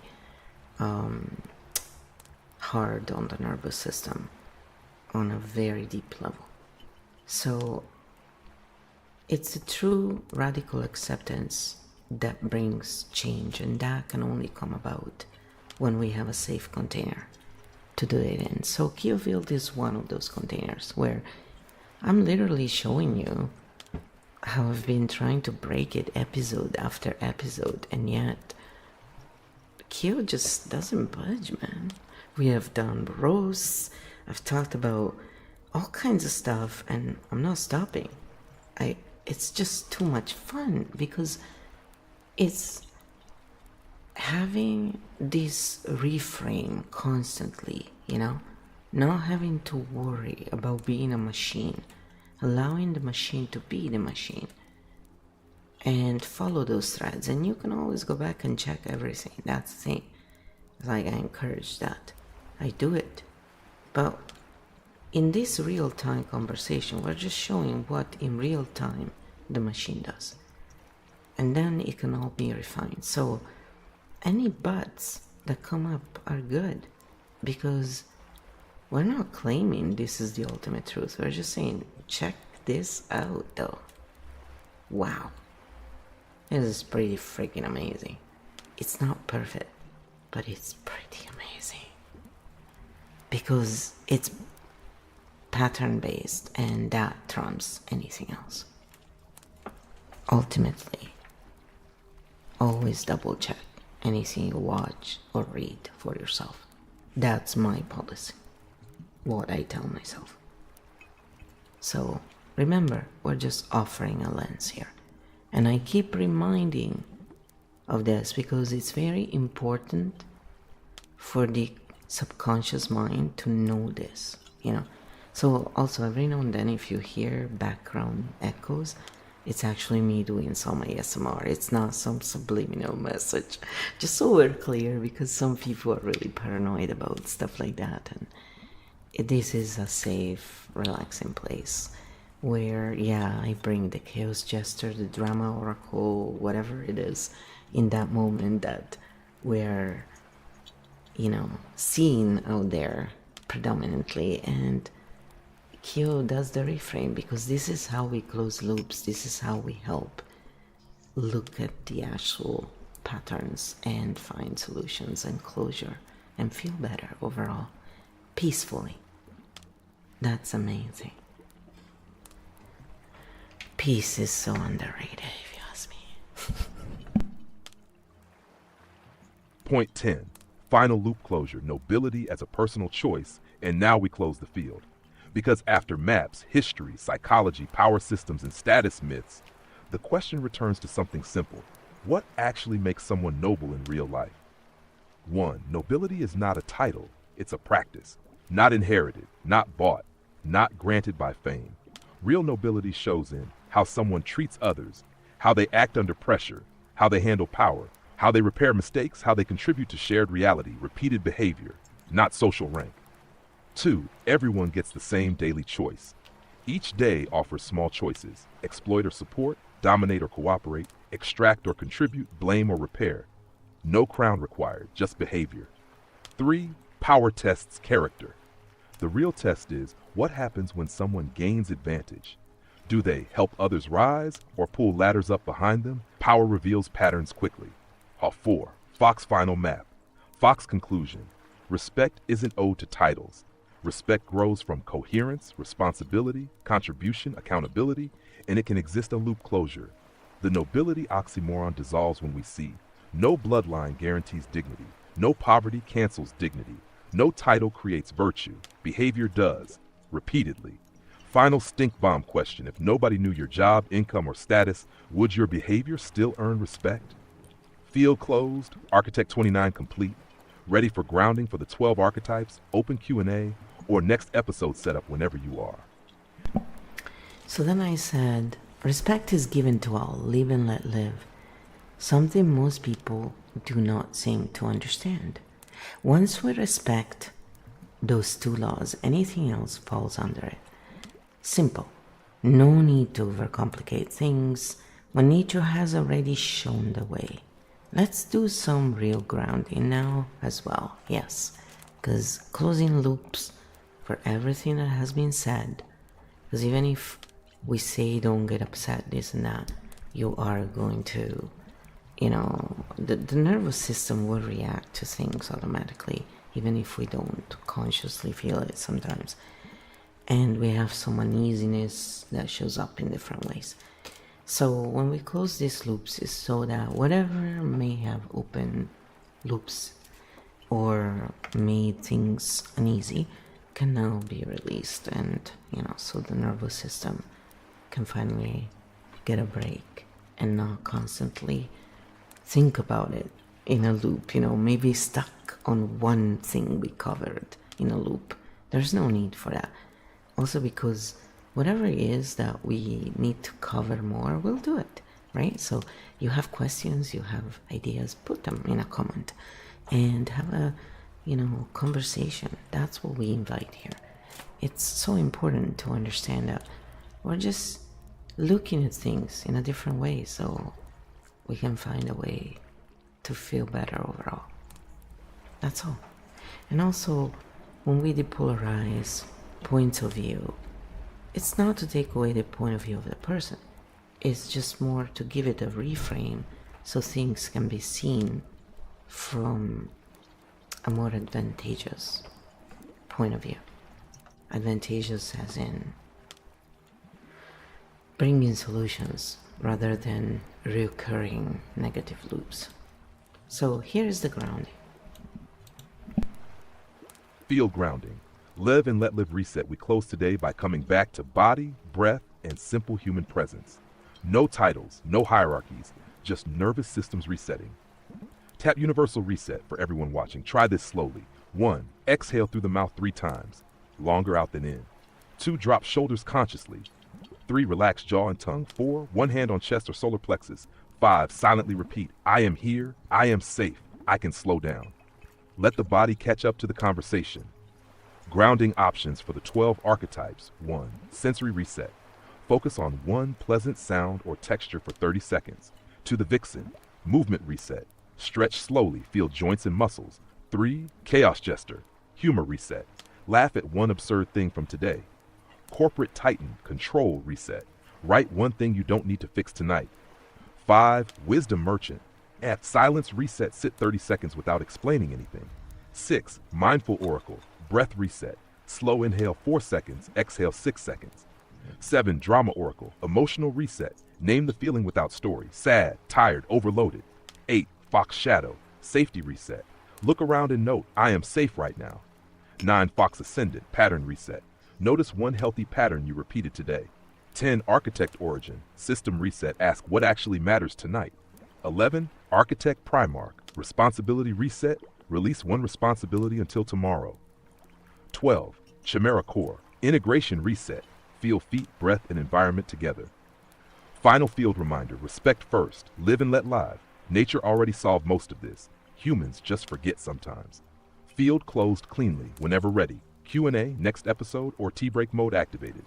A: hard on the nervous system on a very deep level. So it's a true radical acceptance that brings change, and that can only come about when we have a safe container to do it in. So Kiofield is one of those containers where I'm literally showing you how I've been trying to break it episode after episode, and yet Kyo just doesn't budge, man. We have done roasts, I've talked about all kinds of stuff, and I'm not stopping. It's just too much fun because it's having this reframe constantly, you know, not having to worry about being a machine, allowing the machine to be the machine and follow those threads. And you can always go back and check everything. That's the thing. Like, I encourage that. I do it. But in this real-time conversation, we're just showing what in real time the machine does. And then it can all be refined. So any buts that come up are good, because we're not claiming this is the ultimate truth. We're just saying, check this out though. Wow. This is pretty freaking amazing. It's not perfect, but it's pretty amazing. Because it's pattern based, and that trumps anything else. Ultimately, always double check anything you watch or read for yourself. That's my policy. What I tell myself. So remember, we're just offering a lens here. And I keep reminding of this because it's very important for the subconscious mind to know this, you know. So also, every now and then, if you hear background echoes, it's actually me doing some ASMR. It's not some subliminal message. Just so we're clear, because some people are really paranoid about stuff like that. And this is a safe, relaxing place where, yeah, I bring the chaos jester, the drama oracle, whatever it is in that moment that we're, you know, seeing out there predominantly. And Kyo does the reframe, because this is how we close loops. This is how we help look at the actual patterns and find solutions and closure and feel better overall, peacefully. That's amazing. Peace is so underrated, if you ask me.
B: Point 10. Final loop closure, nobility as a personal choice, and now we close the field. Because after maps, history, psychology, power systems, and status myths, the question returns to something simple. What actually makes someone noble in real life? 1. Nobility is not a title, it's a practice. Not inherited, not bought, not granted by fame. Real nobility shows in how someone treats others, how they act under pressure, how they handle power, how they repair mistakes, how they contribute to shared reality, repeated behavior, not social rank. 2. Everyone gets the same daily choice. Each day offers small choices: exploit or support, dominate or cooperate, extract or contribute, blame or repair. No crown required, just behavior. 3. Power tests character. The real test is, what happens when someone gains advantage? Do they help others rise or pull ladders up behind them? Power reveals patterns quickly. 4. Fox final map. Fox conclusion. Respect isn't owed to titles. Respect grows from coherence, responsibility, contribution, accountability, and it can exist in loop closure. The nobility oxymoron dissolves when we see no bloodline guarantees dignity, no poverty cancels dignity, no title creates virtue, behavior does, repeatedly. Final stink bomb question: if nobody knew your job, income, or status, would your behavior still earn respect? Field closed, Architect 29 complete, ready for grounding for the 12 archetypes, open Q&A, or next episode setup whenever you are.
A: So then I said, respect is given to all, live and let live. Something most people do not seem to understand. Once we respect those two laws, anything else falls under it. Simple. No need to overcomplicate things when nature has already shown the way. Let's do some real grounding now as well, yes, because closing loops for everything that has been said, because even if we say don't get upset, this and that, you are going to, the nervous system will react to things automatically, even if we don't consciously feel it sometimes. And we have some uneasiness that shows up in different ways. So when we close these loops, it's so that whatever may have opened loops or made things uneasy can now be released, and so the nervous system can finally get a break and not constantly think about it in a loop, maybe stuck on one thing we covered in a loop. There's no need for that. Also because whatever it is that we need to cover more, we'll do it, right? So you have questions, you have ideas, put them in a comment and have a, conversation. That's what we invite here. It's so important to understand that we're just looking at things in a different way so we can find a way to feel better overall. That's all. And also, when we depolarize points of view, it's not to take away the point of view of the person. It's just more to give it a reframe so things can be seen from a more advantageous point of view. Advantageous as in bringing solutions rather than recurring negative loops. So here is the grounding.
B: Field grounding. Live and let live reset. We close today by coming back to body, breath, and simple human presence. No titles, no hierarchies, just nervous systems resetting. Tap universal reset for everyone watching. Try this slowly. 1. Exhale through the mouth 3 times. Longer out than in. 2. Drop shoulders consciously. 3. Relax jaw and tongue. 4. One hand on chest or solar plexus. 5. Silently repeat. I am here. I am safe. I can slow down. Let the body catch up to the conversation. Grounding options for the 12 archetypes. 1. Sensory reset. Focus on one pleasant sound or texture for 30 seconds. To the vixen. Movement reset. Stretch slowly. Feel joints and muscles. 3. Chaos jester. Humor reset. Laugh at one absurd thing from today. Corporate titan. Control reset. Write one thing you don't need to fix tonight. 5. Wisdom merchant. At silence reset. Sit 30 seconds without explaining anything. 6. Mindful oracle. Breath reset. Slow inhale 4 seconds, exhale 6 seconds. 7. Drama oracle. Emotional reset. Name the feeling without story. Sad, tired, overloaded. 8. Fox shadow. Safety reset. Look around and note, I am safe right now. 9. Fox ascendant. Pattern reset. Notice one healthy pattern you repeated today. 10. Architect origin. System reset. Ask what actually matters tonight. 11. Architect Primarch. Responsibility reset. Release one responsibility until tomorrow. 12. Chimera core. Integration reset. Feel feet, breath, and environment together. Final field reminder. Respect first. Live and let live. Nature already solved most of this. Humans just forget sometimes. Field closed cleanly whenever ready. Q&A, next episode, or tea break mode activated.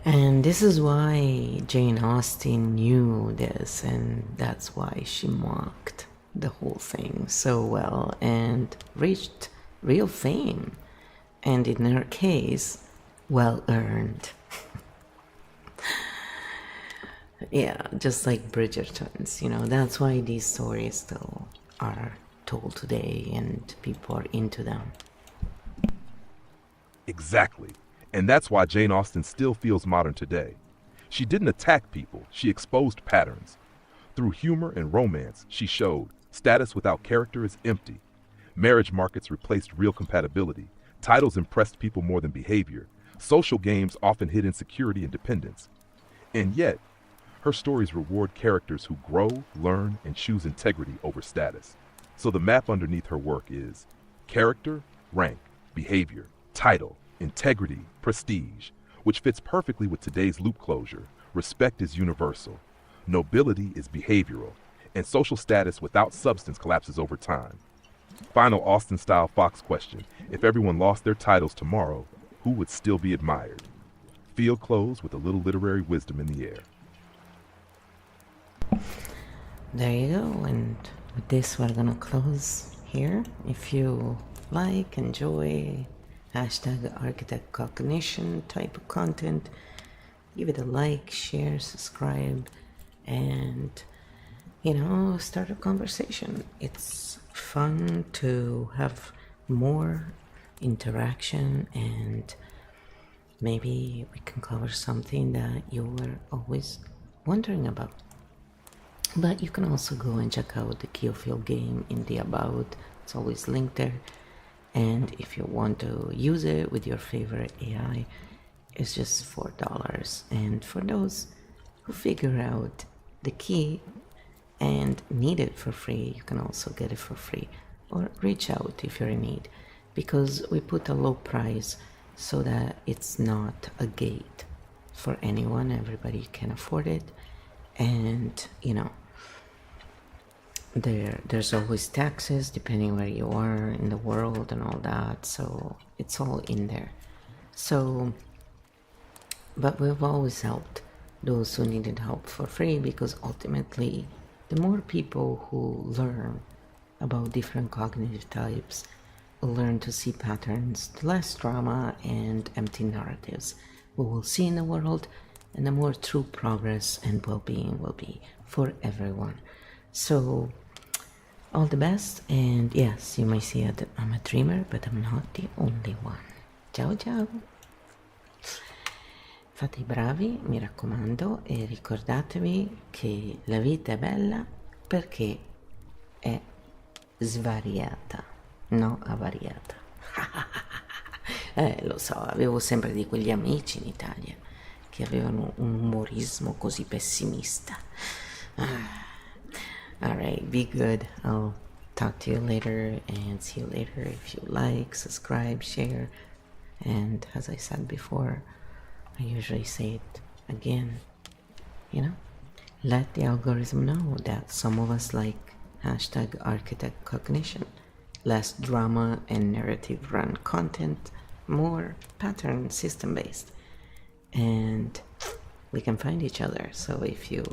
A: And this is why Jane Austen knew this, and that's why she mocked the whole thing so well and reached real fame. And in her case, well earned. Yeah, just like Bridgerton's, that's why these stories still are told today and people are into them.
B: Exactly. And that's why Jane Austen still feels modern today. She didn't attack people, she exposed patterns. Through humor and romance, she showed status without character is empty. Marriage markets replaced real compatibility. Titles impressed people more than behavior. Social games often hid insecurity and dependence. And yet, her stories reward characters who grow, learn, and choose integrity over status. So the map underneath her work is character, rank, behavior, title, integrity, prestige, which fits perfectly with today's loop closure. Respect is universal. Nobility is behavioral. And social status without substance collapses over time. Final Austen-style Fox question. If everyone lost their titles tomorrow, who would still be admired? Field close with a little literary wisdom in the air.
A: There you go, and with this we're gonna close here. If you like, enjoy, hashtag architect cognition type of content, give it a like, share, subscribe, and start a conversation. It's fun to have more interaction, and maybe we can cover something that you were always wondering about. But you can also go and check out the Kiofield game in the About. It's always linked there. And if you want to use it with your favorite AI, it's just $4. And for those who figure out the key and need it for free, you can also get it for free. Or reach out if you're in need. Because we put a low price so that it's not a gate for anyone. Everybody can afford it. And there's always taxes depending where you are in the world and all that, so it's all in there. So but we've always helped those who needed help for free, because ultimately the more people who learn about different cognitive types will learn to see patterns, the less drama and empty narratives we will see in the world, and the more true progress and well-being will be for everyone. So all the best, and yes, you may see that I'm a dreamer, but I'm not the only one. Ciao ciao! Fate i bravi, mi raccomando, e ricordatevi che la vita è bella perché è svariata, no avariata. Lo so, avevo sempre di quegli amici in Italia che avevano un umorismo così pessimista. Alright, be good. I'll talk to you later, and see you later. If you like, subscribe, share, and as I said before, I usually say it again, let the algorithm know that some of us like hashtag architect cognition, less drama and narrative run content, more pattern system based, and we can find each other. So if you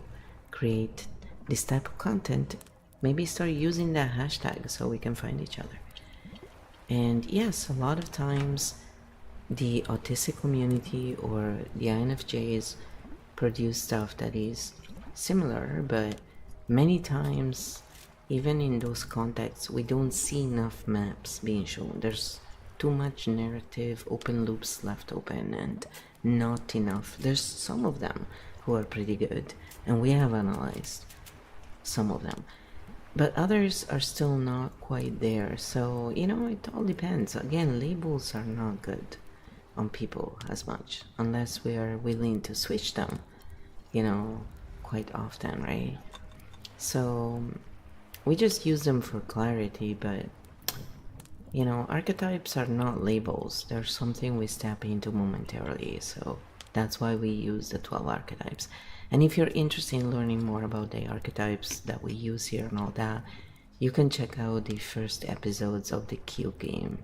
A: create this type of content, maybe start using that hashtag so we can find each other. And yes, a lot of times the autistic community or the INFJs produce stuff that is similar, but many times, even in those contexts, we don't see enough maps being shown. There's too much narrative, open loops left open, and not enough. There's some of them who are pretty good, and we have analyzed some of them, but others are still not quite there. So it all depends. Again, labels are not good on people as much unless we are willing to switch them quite often, right? So we just use them for clarity, but archetypes are not labels. They're something we step into momentarily, so that's why we use the 12 archetypes. And if you're interested in learning more about the archetypes that we use here and all that, you can check out the first episodes of the Q game,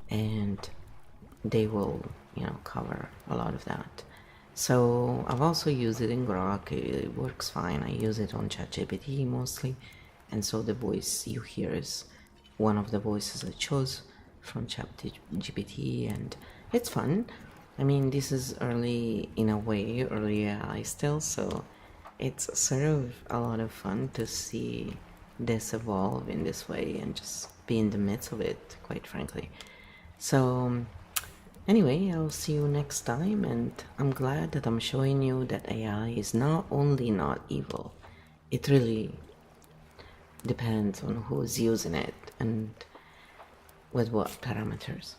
A: and they will, cover a lot of that. So I've also used it in Grok. It works fine. I use it on ChatGPT mostly, and so the voice you hear is one of the voices I chose from ChatGPT, and it's fun. I mean, this is early in a way, early AI still, so it's sort of a lot of fun to see this evolve in this way and just be in the midst of it, quite frankly. So Anyway, I'll see you next time, and I'm glad that I'm showing you that AI is not only not evil, it really depends on who's using it and with what parameters.